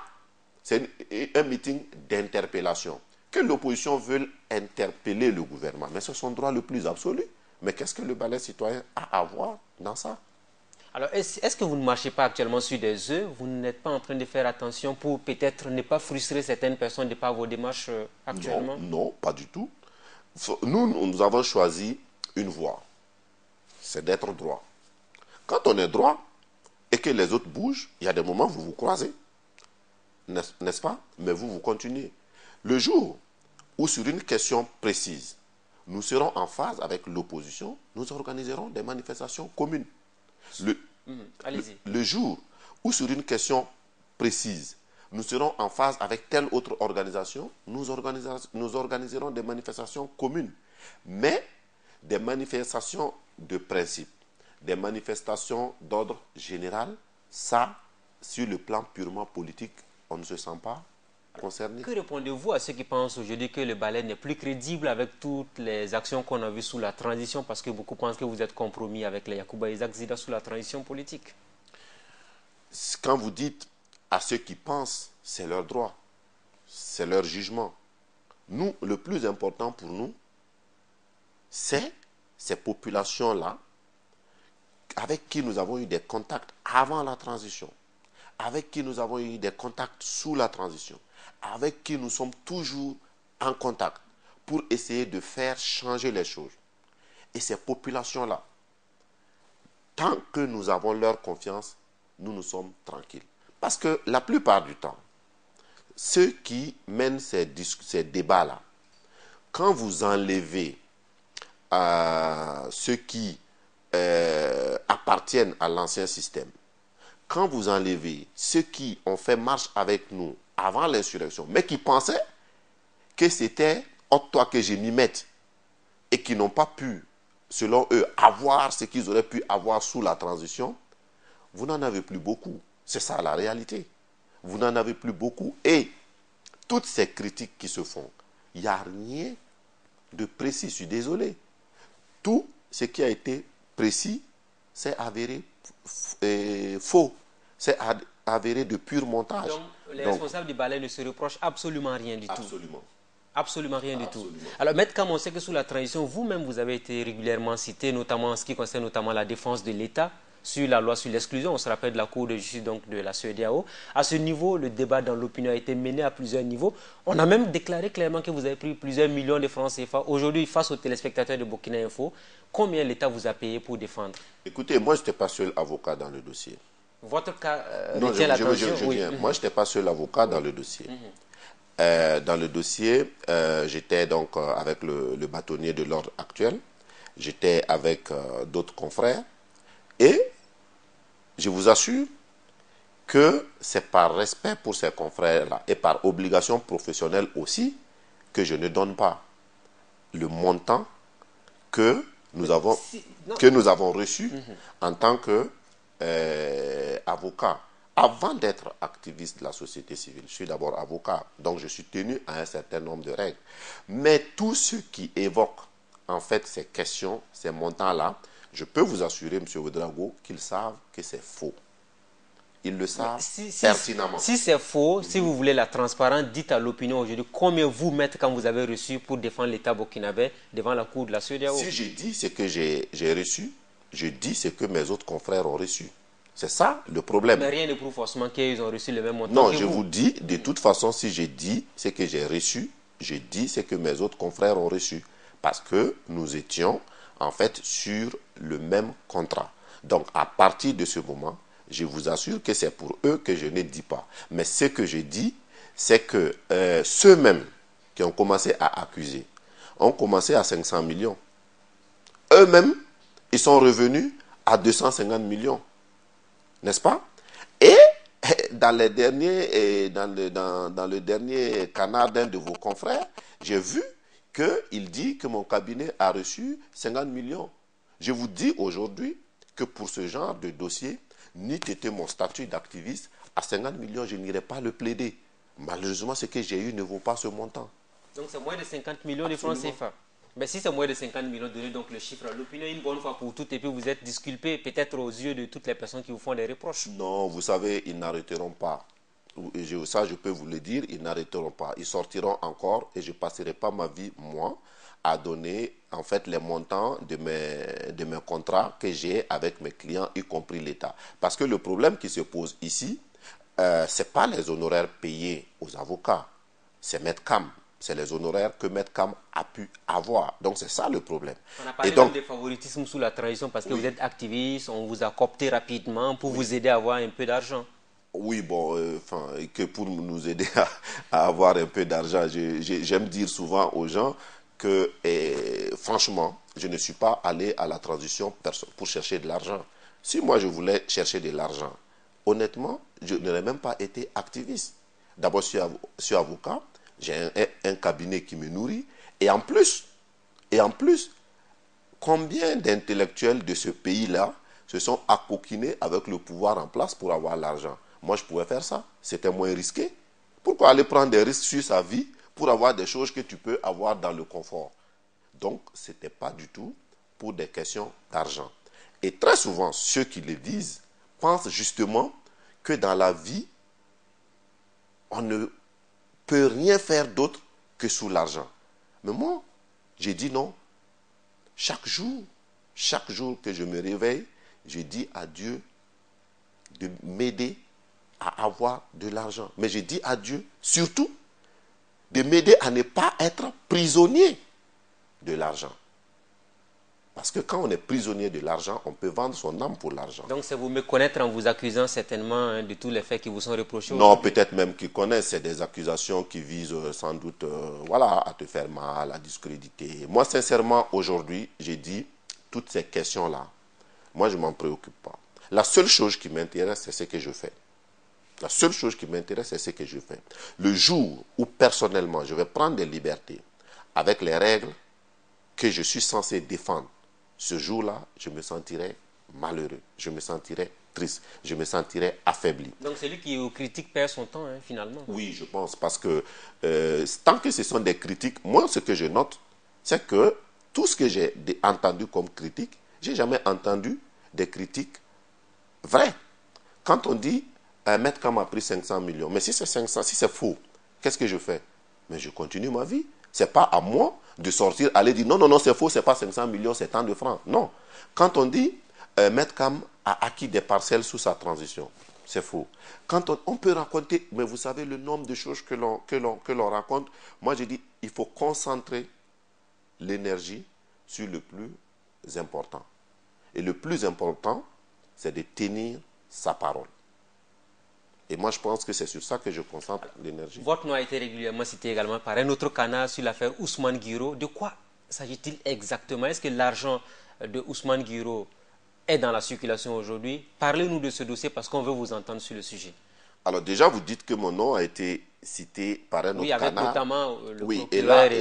Speaker 2: c'est un meeting d'interpellation. Que l'opposition veuille interpeller le gouvernement, mais c'est son droit le plus absolu. Mais qu'est-ce que le balai citoyen a à voir dans ça?
Speaker 1: Alors, est-ce que vous ne marchez pas actuellement sur des œufs? Vous n'êtes pas en train de faire attention pour peut-être ne pas frustrer certaines personnes de par vos démarches actuellement?
Speaker 2: Non, pas du tout. Nous avons choisi une voie. C'est d'être droit. Quand on est droit et que les autres bougent, il y a des moments où vous vous croisez. N'est-ce pas? Mais vous continuez. Le jour où sur une question précise, nous serons en phase avec l'opposition, nous organiserons des manifestations communes. Le jour où sur une question précise, nous serons en phase avec telle autre organisation, nous organiserons des manifestations communes. Mais des manifestations de principe, des manifestations d'ordre général, ça, sur le plan purement politique, on ne se sent pas concernés.
Speaker 1: Que répondez-vous à ceux qui pensent aujourd'hui que le balai n'est plus crédible avec toutes les actions qu'on a vues sous la transition, parce que beaucoup pensent que vous êtes compromis avec les Yacouba Isaac Zida sous la transition politique?
Speaker 2: Quand vous dites à ceux qui pensent, c'est leur droit, c'est leur jugement. Nous, le plus important pour nous, c'est ces populations-là avec qui nous avons eu des contacts avant la transition, avec qui nous avons eu des contacts sous la transition, avec qui nous sommes toujours en contact pour essayer de faire changer les choses. Et ces populations-là, tant que nous avons leur confiance, nous sommes tranquilles. Parce que la plupart du temps, ceux qui mènent ces débats-là, quand vous enlevez ceux qui appartiennent à l'ancien système, quand vous enlevez ceux qui ont fait marche avec nous avant l'insurrection, mais qui pensaient que c'était toi que je m'y mette et qui n'ont pas pu, selon eux, avoir ce qu'ils auraient pu avoir sous la transition, vous n'en avez plus beaucoup. C'est ça la réalité. Vous n'en avez plus beaucoup. Et toutes ces critiques qui se font, il n'y a rien de précis. Je suis désolé. Tout ce qui a été précis, c'est avéré faux. C'est avéré de pur montage.
Speaker 1: Donc, les responsables du balai ne se reprochent absolument rien du tout.
Speaker 2: Absolument.
Speaker 1: Absolument rien du tout. Alors, Maître Kam, on sait que sous la transition, vous-même, vous avez été régulièrement cité, notamment en ce qui concerne notamment la défense de l'État sur la loi sur l'exclusion. On se rappelle de la Cour de justice donc, de la CEDEAO. À ce niveau, le débat dans l'opinion a été mené à plusieurs niveaux. On a même déclaré clairement que vous avez pris plusieurs millions de francs CFA. Aujourd'hui, face aux téléspectateurs de Burkina Info, combien l'État vous a payé pour défendre?
Speaker 2: Écoutez, moi, je n'étais pas seul avocat dans le dossier.
Speaker 1: Votre cas
Speaker 2: non,
Speaker 1: retient l'attention?
Speaker 2: Oui. Moi, je n'étais pas seul avocat dans le dossier. Dans le dossier, j'étais donc avec le bâtonnier de l'ordre actuel. J'étais avec d'autres confrères. Et je vous assure que c'est par respect pour ces confrères-là et par obligation professionnelle aussi que je ne donne pas le montant que nous avons reçu en tant qu'avocat. Avant d'être activiste de la société civile, je suis d'abord avocat, donc je suis tenu à un certain nombre de règles. Mais tous ceux qui évoquent en fait ces questions, ces montants-là, je peux vous assurer, M. Ouedraogo, qu'ils savent que c'est faux. Ils le savent pertinemment.
Speaker 1: Si c'est faux, si vous voulez la transparence, dites à l'opinion aujourd'hui combien vous mettez quand vous avez reçu pour défendre l'État burkinabé devant la cour de la CEDEAO.
Speaker 2: Si j'ai dit ce que j'ai reçu, je dis ce que mes autres confrères ont reçu. C'est ça le problème.
Speaker 1: Mais rien ne prouve forcément qu'ils ont reçu le même montant.
Speaker 2: Non, je vous dis, de toute façon, si j'ai dit ce que j'ai reçu, je dis ce que mes autres confrères ont reçu. Parce que nous étions en fait sur le même contrat. Donc à partir de ce moment, je vous assure que c'est pour eux que je ne dis pas. Mais ce que je dis, c'est que ceux-mêmes qui ont commencé à accuser ont commencé à 500 millions. Eux-mêmes, ils sont revenus à 250 millions. N'est-ce pas? Et dans le dernier canard d'un de vos confrères, j'ai vu qu'il dit que mon cabinet a reçu 50 millions. Je vous dis aujourd'hui que pour ce genre de dossier, n'eût été mon statut d'activiste, à 50 millions, je n'irai pas le plaider. Malheureusement, ce que j'ai eu ne vaut pas ce montant.
Speaker 1: Donc c'est moins de 50 millions de francs CFA. Mais si c'est moins de 50 millions, donnez donc le chiffre à l'opinion une bonne fois pour toutes et puis vous êtes disculpé peut-être aux yeux de toutes les personnes qui vous font des reproches.
Speaker 2: Non, vous savez, ils n'arrêteront pas. Ça, je peux vous le dire, ils n'arrêteront pas. Ils sortiront encore et je ne passerai pas ma vie, moi, à donner en fait les montants de mes contrats que j'ai avec mes clients, y compris l'État. Parce que le problème qui se pose ici, ce n'est pas les honoraires payés aux avocats, c'est Maître Kam. C'est les honoraires que Maître Kam a pu avoir. Donc c'est ça le problème.
Speaker 1: On a parlé donc de favoritisme sous la transition parce que vous êtes activiste, on vous a coopté rapidement pour vous aider à avoir un peu d'argent.
Speaker 2: Oui, bon, que pour nous aider à avoir un peu d'argent, j'aime dire souvent aux gens que, franchement, je ne suis pas allé à la transition pour chercher de l'argent. Si moi je voulais chercher de l'argent, honnêtement, je n'aurais même pas été activiste. D'abord, je suis avocat, j'ai un cabinet qui me nourrit, et en plus, combien d'intellectuels de ce pays-là se sont accoquinés avec le pouvoir en place pour avoir l'argent? Moi, je pouvais faire ça. C'était moins risqué. Pourquoi aller prendre des risques sur sa vie pour avoir des choses que tu peux avoir dans le confort? Donc, ce n'était pas du tout pour des questions d'argent. Et très souvent, ceux qui le disent pensent justement que dans la vie, on ne peut rien faire d'autre que sous l'argent. Mais moi, j'ai dit non. Chaque jour que je me réveille, je dis à Dieu de m'aider à avoir de l'argent. Mais je dis à Dieu, surtout, de m'aider à ne pas être prisonnier de l'argent. Parce que quand on est prisonnier de l'argent, on peut vendre son âme pour l'argent.
Speaker 1: Donc c'est vous me connaître en vous accusant certainement de tous les faits qui vous sont reprochés.
Speaker 2: Non, peut-être même qu'ils connaissent. C'est des accusations qui visent sans doute voilà, à te faire mal, à discréditer. Moi, sincèrement, aujourd'hui, j'ai dit, toutes ces questions-là, moi, je ne m'en préoccupe pas. La seule chose qui m'intéresse, c'est ce que je fais. La seule chose qui m'intéresse, c'est ce que je fais. Le jour où, personnellement, je vais prendre des libertés avec les règles que je suis censé défendre, ce jour-là, je me sentirai malheureux, je me sentirai triste, je me sentirai affaibli.
Speaker 1: Donc celui qui critique perd son temps, hein, finalement.
Speaker 2: Oui, je pense, parce que tant que ce sont des critiques, moi, ce que je note, c'est que tout ce que j'ai entendu comme critique, j'ai jamais entendu des critiques vraies. Quand on dit un Metcam a pris 500 millions, mais si c'est 500, si c'est faux, qu'est-ce que je fais? Mais je continue ma vie. Ce n'est pas à moi de sortir, aller dire non, non, non, c'est faux, ce n'est pas 500 millions, c'est tant de francs. Non. Quand on dit Metcam a acquis des parcelles sous sa transition, c'est faux. Quand on peut raconter, mais vous savez le nombre de choses que l'on raconte, moi je dis il faut concentrer l'énergie sur le plus important. Et le plus important, c'est de tenir sa parole. Et moi, je pense que c'est sur ça que je concentre l'énergie.
Speaker 1: Votre nom a été régulièrement cité également par un autre canal sur l'affaire Ousmane Guiro. De quoi s'agit-il exactement? Est-ce que l'argent de Ousmane Guiro est dans la circulation aujourd'hui? Parlez-nous de ce dossier parce qu'on veut vous entendre sur le sujet.
Speaker 2: Alors déjà, vous dites que mon nom a été cité par un autre canal.
Speaker 1: Oui, avec notamment le
Speaker 2: procureur.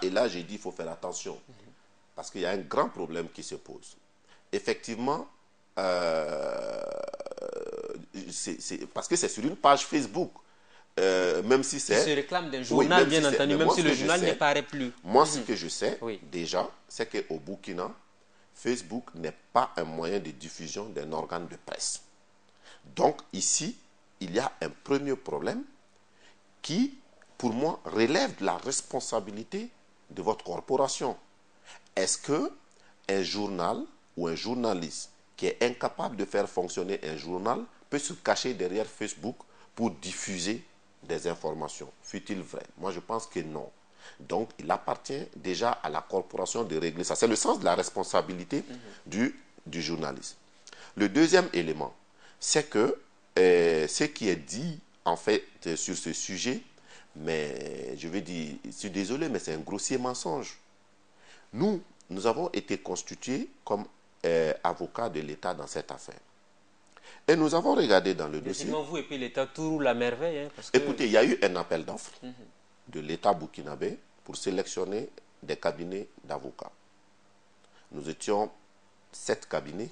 Speaker 2: Et là, j'ai dit qu'il faut faire attention. Parce qu'il y a un grand problème qui se pose. Effectivement, parce que c'est sur une page Facebook. Même si c'est...
Speaker 1: Il se réclame d'un journal, bien entendu, même si le journal n'y paraît plus.
Speaker 2: Moi, ce que je sais, déjà, c'est qu'au Burkina, Facebook n'est pas un moyen de diffusion d'un organe de presse. Donc, ici, il y a un premier problème qui, pour moi, relève de la responsabilité de votre corporation. Est-ce qu'un journal ou un journaliste qui est incapable de faire fonctionner un journal peut se cacher derrière Facebook pour diffuser des informations? Fut-il vrai? Moi, je pense que non. Donc, il appartient déjà à la corporation de régler ça. C'est le sens de la responsabilité du journaliste. Le deuxième élément, c'est que ce qui est dit, en fait, sur ce sujet, mais je vais dire, je suis désolé, mais c'est un grossier mensonge. Nous avons été constitués comme avocats de l'État dans cette affaire. Et nous avons regardé dans le dossier.
Speaker 1: Sinon, vous et puis l'État, tout roule à merveille. Hein, parce que...
Speaker 2: Écoutez, il y a eu un appel d'offres de l'État burkinabé pour sélectionner des cabinets d'avocats. Nous étions 7 cabinets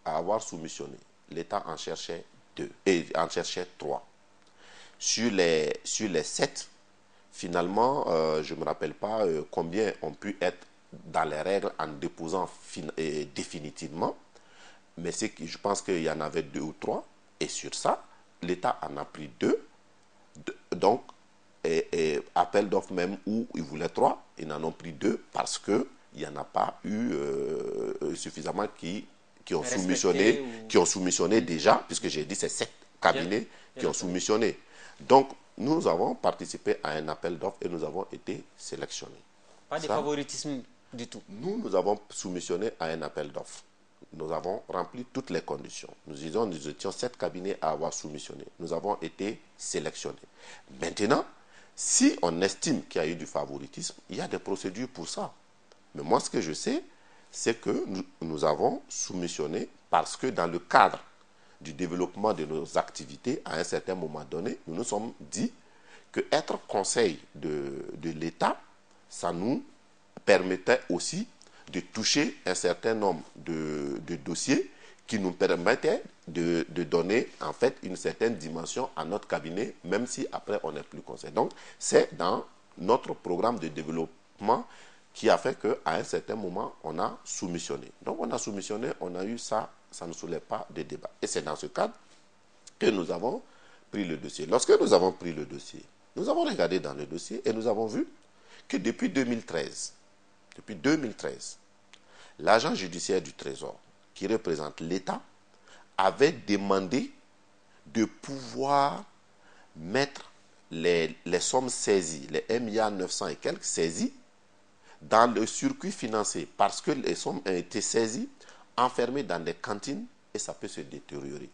Speaker 2: à avoir soumissionné. L'État en cherchait 2 et en cherchait 3. Sur les 7, finalement, je ne me rappelle pas combien ont pu être dans les règles en déposant définitivement. Mais je pense qu'il y en avait 2 ou 3. Et sur ça, l'État en a pris 2. Donc, appel d'offres même où ils voulaient 3, ils n'en ont pris 2 parce qu'il n'y en a pas eu suffisamment qui ont soumissionné déjà, puisque j'ai dit c'est 7 cabinets qui ont soumissionné. Donc, nous avons participé à un appel d'offres et nous avons été sélectionnés.
Speaker 1: Pas de favoritisme du tout.
Speaker 2: Nous avons soumissionné à un appel d'offres. Nous avons rempli toutes les conditions. Nous étions 7 cabinets à avoir soumissionné. Nous avons été sélectionnés. Maintenant, si on estime qu'il y a eu du favoritisme, il y a des procédures pour ça. Mais moi, ce que je sais, c'est que nous avons soumissionné parce que dans le cadre du développement de nos activités, à un certain moment donné, nous nous sommes dit que être conseil de l'État, ça nous permettait aussi de toucher un certain nombre de dossiers qui nous permettaient de donner en fait une certaine dimension à notre cabinet, même si après on n'est plus conseil. Donc c'est dans notre programme de développement qui a fait qu'à un certain moment, on a soumissionné. Donc on a soumissionné, on a eu ça, ça ne soulève pas de débat. Et c'est dans ce cadre que nous avons pris le dossier. Lorsque nous avons pris le dossier, nous avons regardé dans le dossier et nous avons vu que depuis 2013, l'agent judiciaire du Trésor, qui représente l'État, avait demandé de pouvoir mettre les sommes saisies, les 1,9 milliard et quelques saisies, dans le circuit financier, parce que les sommes ont été saisies, enfermées dans des cantines, et ça peut se détériorer.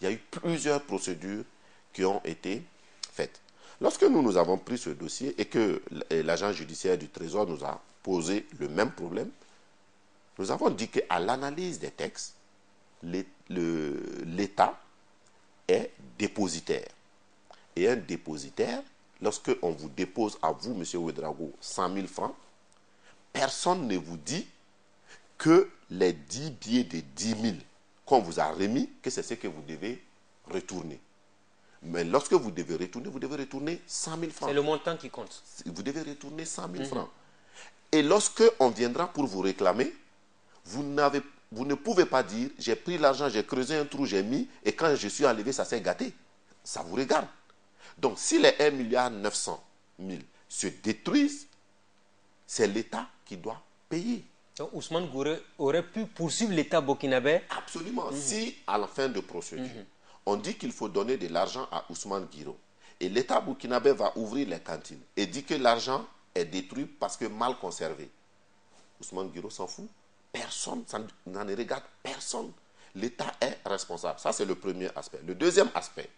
Speaker 2: Il y a eu plusieurs procédures qui ont été faites. Lorsque nous avons pris ce dossier et que l'agent judiciaire du Trésor nous a posé le même problème, nous avons dit qu'à l'analyse des textes, l'État est dépositaire. Et un dépositaire, lorsque on vous dépose à vous, M. Ouedraogo, 100 000 francs, personne ne vous dit que les 10 billets de 10 000 qu'on vous a remis, que c'est ce que vous devez retourner. Mais lorsque vous devez retourner 100 000 francs.
Speaker 1: C'est le montant qui compte.
Speaker 2: Vous devez retourner 100 000 francs. Et lorsque on viendra pour vous réclamer, vous ne pouvez pas dire, j'ai pris l'argent, j'ai creusé un trou, j'ai mis, et quand je suis enlevé, ça s'est gâté. Ça vous regarde. Donc, si les 1,9 milliard se détruisent, c'est l'État qui doit payer.
Speaker 1: Donc, Ousmane Gouré aurait pu poursuivre l'État burkinabé.
Speaker 2: Absolument. Si, à la fin de procédure, on dit qu'il faut donner de l'argent à Ousmane Guiro, et l'État burkinabé va ouvrir les cantines et dit que l'argent est détruit parce que mal conservé, Ousmane Guiro s'en fout. Personne, ça n'en regarde personne. L'État est responsable. Ça, c'est le premier aspect. Le deuxième aspect,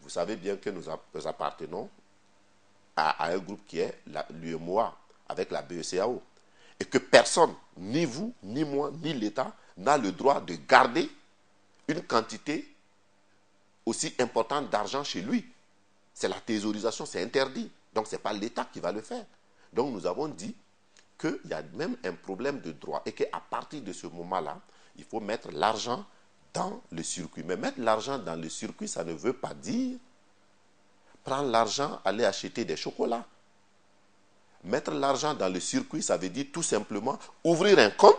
Speaker 2: vous savez bien que nous appartenons à un groupe qui est l'UEMOA avec la BECAO. Et que personne, ni vous, ni moi, ni l'État, n'a le droit de garder une quantité aussi importante d'argent chez lui. C'est la thésaurisation, c'est interdit. Donc, ce n'est pas l'État qui va le faire. Donc, nous avons dit qu'il y a même un problème de droit et qu'à partir de ce moment-là, il faut mettre l'argent dans le circuit. Mais mettre l'argent dans le circuit, ça ne veut pas dire prendre l'argent, aller acheter des chocolats. Mettre l'argent dans le circuit, ça veut dire tout simplement ouvrir un compte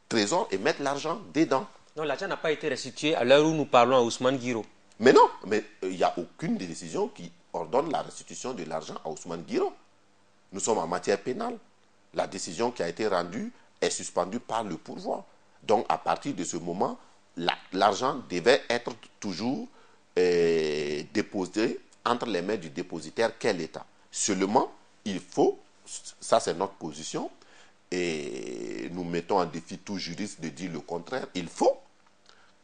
Speaker 2: trésor et mettre l'argent dedans.
Speaker 1: Non, l'argent n'a pas été restitué à l'heure où nous parlons à Ousmane Guiro.
Speaker 2: Mais non, mais il n'y a aucune décision qui ordonne la restitution de l'argent à Ousmane Guiro. Nous sommes en matière pénale. La décision qui a été rendue est suspendue par le pourvoi. Donc, à partir de ce moment, l'argent devait être toujours déposé entre les mains du dépositaire qu'est l'État. Seulement, il faut, ça c'est notre position, et nous mettons en défi tout juriste de dire le contraire, il faut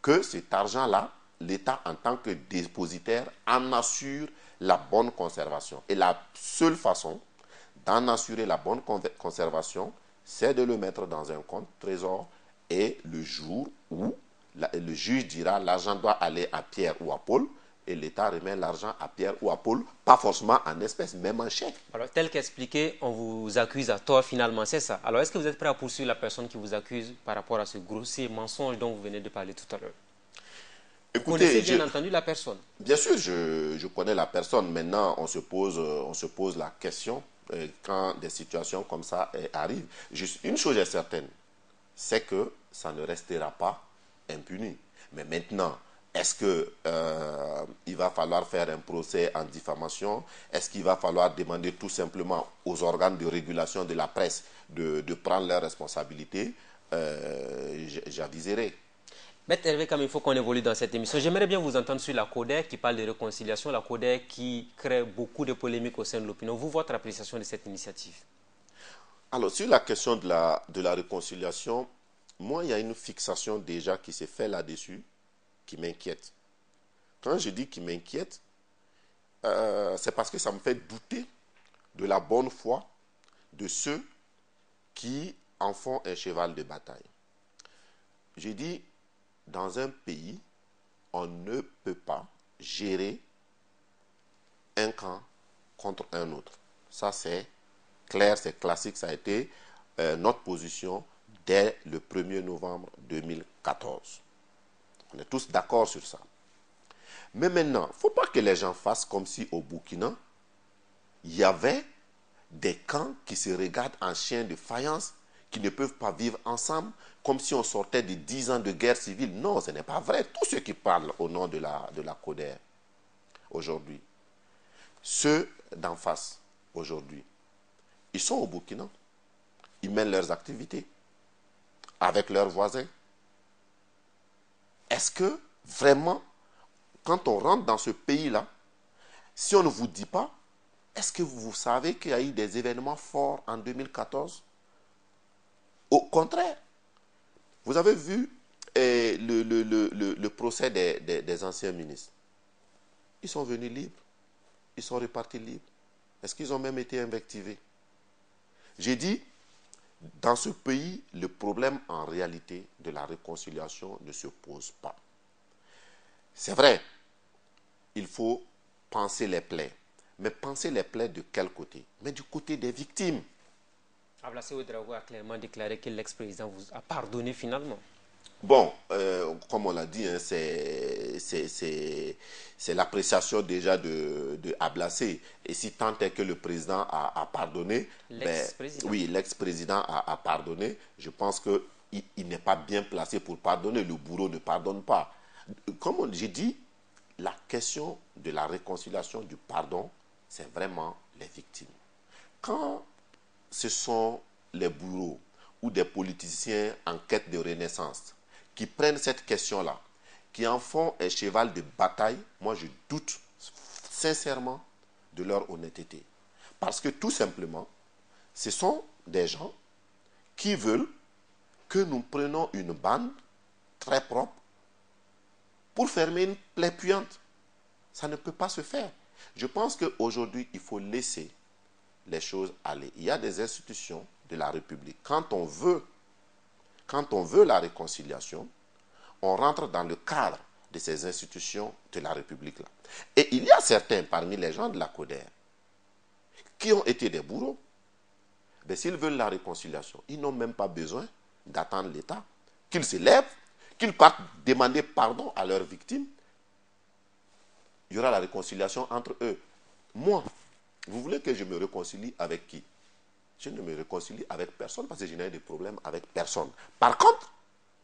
Speaker 2: que cet argent-là, l'État en tant que dépositaire en assure la bonne conservation. Et la seule façon d'en assurer la bonne conservation, c'est de le mettre dans un compte trésor et le jour où le juge dira l'argent doit aller à Pierre ou à Paul et l'État remet l'argent à Pierre ou à Paul, pas forcément en espèces, même en chèque.
Speaker 1: Alors, tel qu'expliqué, on vous accuse à tort finalement, c'est ça. Alors, est-ce que vous êtes prêt à poursuivre la personne qui vous accuse par rapport à ce grossier mensonge dont vous venez de parler tout à l'heure? Vous connaissez bien entendu la personne?
Speaker 2: Bien sûr, je connais la personne. Maintenant, on se pose la question quand des situations comme ça arrivent. Une chose est certaine, c'est que ça ne restera pas impuni. Mais maintenant, est-ce qu'il va falloir faire un procès en diffamation? Est-ce qu'il va falloir demander tout simplement aux organes de régulation de la presse de prendre leurs responsabilités? J'aviserai.
Speaker 1: Maître Hervé, comme il faut qu'on évolue dans cette émission, j'aimerais bien vous entendre sur la CODER qui parle de réconciliation, la CODER qui crée beaucoup de polémiques au sein de l'opinion. Vous, votre appréciation de cette initiative?
Speaker 2: Alors, sur la question de la réconciliation, moi, il y a une fixation déjà qui s'est faite là-dessus qui m'inquiète. Quand je dis qui m'inquiète, c'est parce que ça me fait douter de la bonne foi de ceux qui en font un cheval de bataille. Je dis, dans un pays, on ne peut pas gérer un camp contre un autre. Ça, c'est clair, c'est classique, ça a été notre position dès le 1er novembre 2014. On est tous d'accord sur ça. Mais maintenant, il ne faut pas que les gens fassent comme si au Burkina, il y avait des camps qui se regardent en chiens de faïence, qui ne peuvent pas vivre ensemble, comme si on sortait de 10 ans de guerre civile. Non, ce n'est pas vrai. Tous ceux qui parlent au nom de la CODER aujourd'hui, ceux d'en face aujourd'hui, ils sont au Burkina. Ils mènent leurs activités avec leurs voisins. Est-ce que vraiment, quand on rentre dans ce pays-là, si on ne vous dit pas, est-ce que vous savez qu'il y a eu des événements forts en 2014? Au contraire, vous avez vu le procès des anciens ministres. Ils sont venus libres. Ils sont repartis libres. Est-ce qu'ils ont même été invectivés? J'ai dit, dans ce pays, le problème en réalité de la réconciliation ne se pose pas. C'est vrai, il faut penser les plaies. Mais penser les plaies de quel côté? Mais du côté des victimes.
Speaker 1: Ablassé Ouedraogo a clairement déclaré que l'ex-président vous a pardonné finalement.
Speaker 2: Bon, comme on l'a dit, hein, c'est l'appréciation déjà de Ablassé. Et si tant est que le président a pardonné, oui, l'ex-président a pardonné, je pense qu'il n'est pas bien placé pour pardonner. Le bourreau ne pardonne pas. Comme j'ai dit, la question de la réconciliation, du pardon, c'est vraiment les victimes. Quand ce sont les bourreaux ou des politiciens en quête de renaissance qui prennent cette question-là, qui en font un cheval de bataille, moi je doute sincèrement de leur honnêteté. Parce que tout simplement, ce sont des gens qui veulent que nous prenions une bande très propre pour fermer une plaie puante. Ça ne peut pas se faire. Je pense qu'aujourd'hui, il faut laisser les choses aller. Il y a des institutions de la République. Quand on veut la réconciliation, on rentre dans le cadre de ces institutions de la République-là. Et il y a certains parmi les gens de la CODER qui ont été des bourreaux. Mais s'ils veulent la réconciliation, ils n'ont même pas besoin d'attendre l'État, qu'ils se lèvent, qu'ils partent demander pardon à leurs victimes. Il y aura la réconciliation entre eux. Moi, vous voulez que je me réconcilie avec qui? Je ne me réconcilie avec personne parce que je n'ai de problème avec personne. Par contre,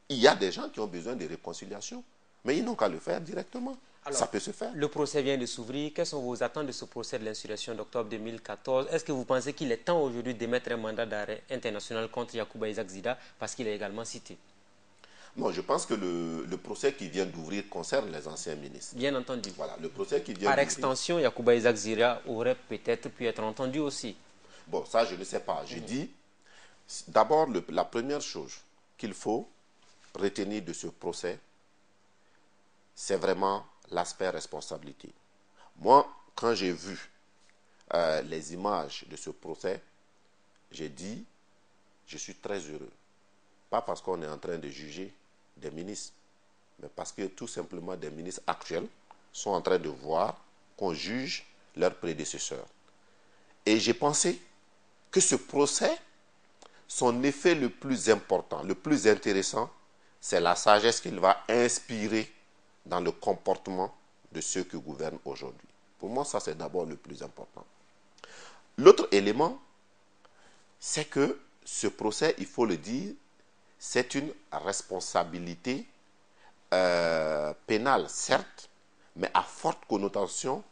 Speaker 2: il y a des gens qui ont besoin de réconciliation, mais ils n'ont qu'à le faire directement. Alors, ça peut se faire.
Speaker 1: Le procès vient de s'ouvrir. Quelles sont vos attentes de ce procès de l'insurrection d'octobre 2014? Est-ce que vous pensez qu'il est temps aujourd'hui d'émettre un mandat d'arrêt international contre Yacouba Isaac Zida parce qu'il est également cité?
Speaker 2: Non, je pense que le procès qui vient d'ouvrir concerne les anciens ministres.
Speaker 1: Bien entendu.
Speaker 2: Voilà, le procès qui vient
Speaker 1: Par extension, Yacouba Isaac Zida aurait peut-être pu être entendu aussi.
Speaker 2: Bon, ça, je ne sais pas. Je dis, d'abord, la première chose qu'il faut retenir de ce procès, c'est vraiment l'aspect responsabilité. Moi, quand j'ai vu les images de ce procès, j'ai dit, je suis très heureux. Pas parce qu'on est en train de juger des ministres, mais parce que tout simplement des ministres actuels sont en train de voir qu'on juge leurs prédécesseurs. Et j'ai pensé que ce procès, son effet le plus important, le plus intéressant, c'est la sagesse qu'il va inspirer dans le comportement de ceux qui gouvernent aujourd'hui. Pour moi, ça c'est d'abord le plus important. L'autre élément, c'est que ce procès, il faut le dire, c'est une responsabilité pénale, certes, mais à forte connotation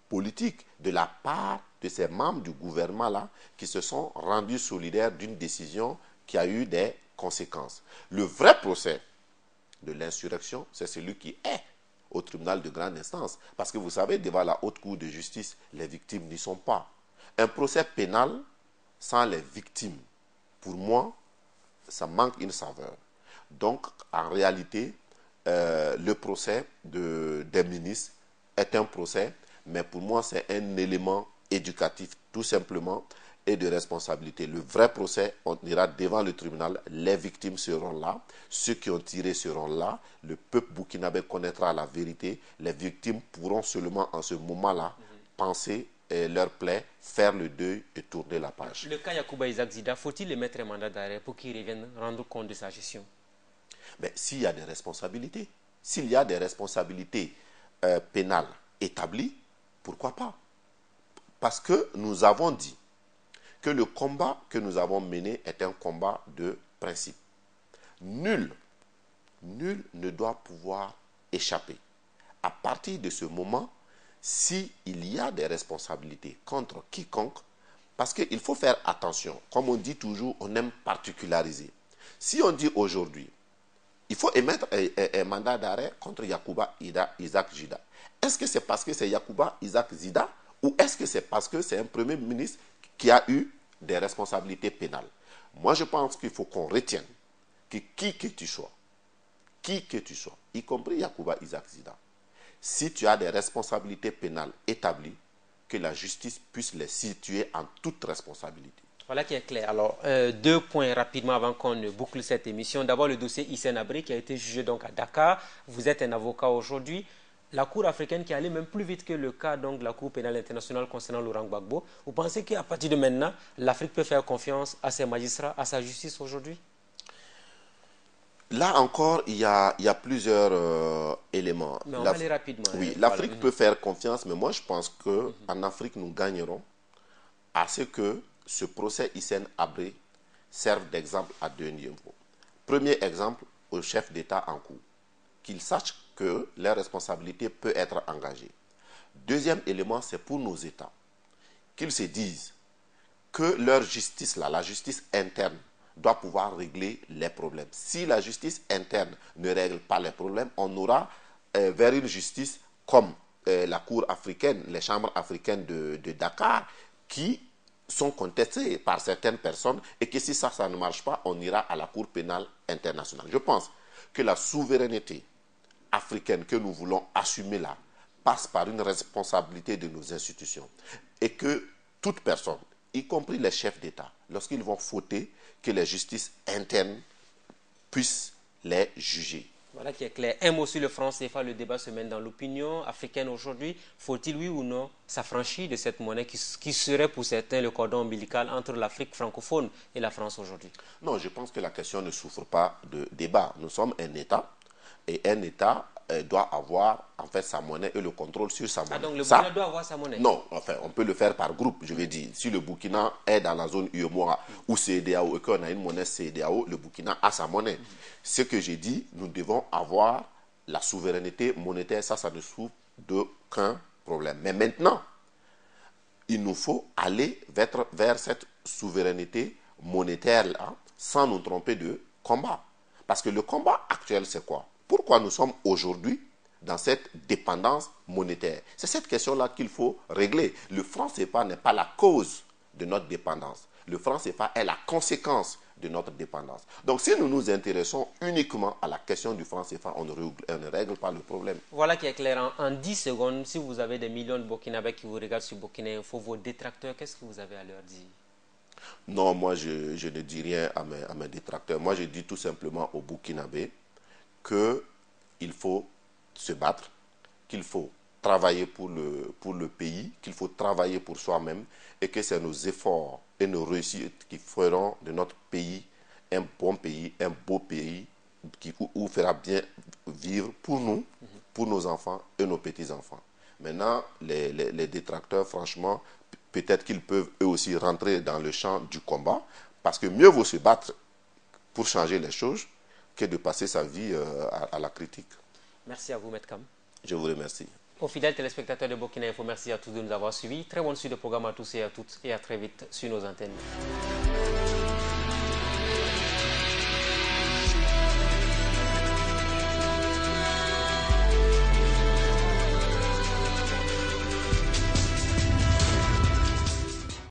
Speaker 2: politique de la part de ces membres du gouvernement-là qui se sont rendus solidaires d'une décision qui a eu des conséquences. Le vrai procès de l'insurrection, c'est celui qui est au tribunal de grande instance. Parce que vous savez, devant la haute cour de justice, les victimes n'y sont pas. Un procès pénal sans les victimes, pour moi, ça manque une saveur. Donc, en réalité, le procès des ministres est un procès, mais pour moi, c'est un élément éducatif, tout simplement, et de responsabilité. Le vrai procès, on ira devant le tribunal, les victimes seront là, ceux qui ont tiré seront là, le peuple burkinabé connaîtra la vérité, les victimes pourront seulement en ce moment-là penser leur plaie, faire le deuil et tourner la page.
Speaker 1: Le cas Yacouba Isaac Zida, faut-il le mettre un mandat d'arrêt pour qu'il revienne rendre compte de sa gestion?
Speaker 2: Mais s'il y a des responsabilités, S'il y a des responsabilités pénales établies, pourquoi pas? Parce que nous avons dit que le combat que nous avons mené est un combat de principe. Nul ne doit pouvoir échapper. À partir de ce moment, s'il y a des responsabilités contre quiconque, parce qu'il faut faire attention. Comme on dit toujours, on aime particulariser. Si on dit aujourd'hui, il faut émettre un mandat d'arrêt contre Yacouba Isaac Zida. Est-ce que c'est parce que c'est Yacouba Isaac Zida ou est-ce que c'est parce que c'est un premier ministre qui a eu des responsabilités pénales? Moi, je pense qu'il faut qu'on retienne que qui que tu sois, y compris Yacouba Isaac Zida, si tu as des responsabilités pénales établies, que la justice puisse les situer en toute responsabilité.
Speaker 1: Voilà qui est clair. Alors, deux points rapidement avant qu'on ne boucle cette émission. D'abord, le dossier Hissène Habré qui a été jugé donc à Dakar. Vous êtes un avocat aujourd'hui. La Cour africaine qui allait même plus vite que le cas donc, de la Cour pénale internationale concernant Laurent Gbagbo. Vous pensez qu'à partir de maintenant, l'Afrique peut faire confiance à ses magistrats, à sa justice aujourd'hui?
Speaker 2: Là encore, il y a plusieurs éléments.
Speaker 1: Mais on va aller rapidement.
Speaker 2: Oui, l'Afrique peut faire confiance, mais moi je pense qu'en Afrique, nous gagnerons à ce que ce procès Hissène Habré serve d'exemple à deux niveaux. Premier exemple, au chef d'État en cours, qu'ils sachent que leur responsabilité peut être engagée. Deuxième élément, c'est pour nos États, qu'ils se disent que leur justice, là, la justice interne, doit pouvoir régler les problèmes. Si la justice interne ne règle pas les problèmes, on aura vers une justice comme la Cour africaine, les chambres africaines de Dakar, qui sont contestées par certaines personnes et que si ça ne marche pas, on ira à la Cour pénale internationale. Je pense que la souveraineté africaine que nous voulons assumer là passe par une responsabilité de nos institutions et que toute personne, y compris les chefs d'État, lorsqu'ils vont fauter, que les justices internes puissent les juger.
Speaker 1: Voilà qui est clair. Un mot sur le franc CFA, le débat se mène dans l'opinion africaine aujourd'hui. Faut-il, oui ou non, s'affranchir de cette monnaie qui serait pour certains le cordon ombilical entre l'Afrique francophone et la France aujourd'hui?
Speaker 2: Non, je pense que la question ne souffre pas de débat. Nous sommes un État et un État doit avoir en fait sa monnaie et le contrôle sur sa monnaie.
Speaker 1: Ah, donc le Burkina doit avoir sa monnaie?
Speaker 2: Non, enfin, on peut le faire par groupe, je veux dire. Si le Burkina est dans la zone UEMOA ou CEDEAO et qu'on a une monnaie CEDEAO, le Burkina a sa monnaie. Ce que j'ai dit, nous devons avoir la souveraineté monétaire, ça ne souffre d'aucun problème. Mais maintenant, il nous faut aller vers cette souveraineté monétaire-là sans nous tromper de combat. Parce que le combat actuel, c'est quoi? Pourquoi nous sommes aujourd'hui dans cette dépendance monétaire? C'est cette question-là qu'il faut régler. Le franc CFA n'est pas la cause de notre dépendance. Le franc CFA est la conséquence de notre dépendance. Donc si nous nous intéressons uniquement à la question du franc CFA, on ne règle pas le problème.
Speaker 1: Voilà qui est clair. En 10 secondes, si vous avez des millions de Burkinabés qui vous regardent sur Burkina Info, vos détracteurs, qu'est-ce que vous avez à leur dire?
Speaker 2: Non, moi je ne dis rien à mes détracteurs. Moi je dis tout simplement aux Burkinabés qu'il faut se battre, qu'il faut travailler pour le pays, qu'il faut travailler pour soi-même et que c'est nos efforts et nos réussites qui feront de notre pays un bon pays, un beau pays où fera bien vivre pour nous, pour nos enfants et nos petits-enfants. Maintenant, les détracteurs, franchement, peut-être qu'ils peuvent eux aussi rentrer dans le champ du combat parce que mieux vaut se battre pour changer les choses que de passer sa vie à la critique.
Speaker 1: Merci à vous, Maître Kam.
Speaker 2: Je vous remercie.
Speaker 1: Aux fidèles téléspectateurs de Burkina Info, merci à tous de nous avoir suivis. Très bonne suite de programme à tous et à toutes et à très vite sur nos antennes.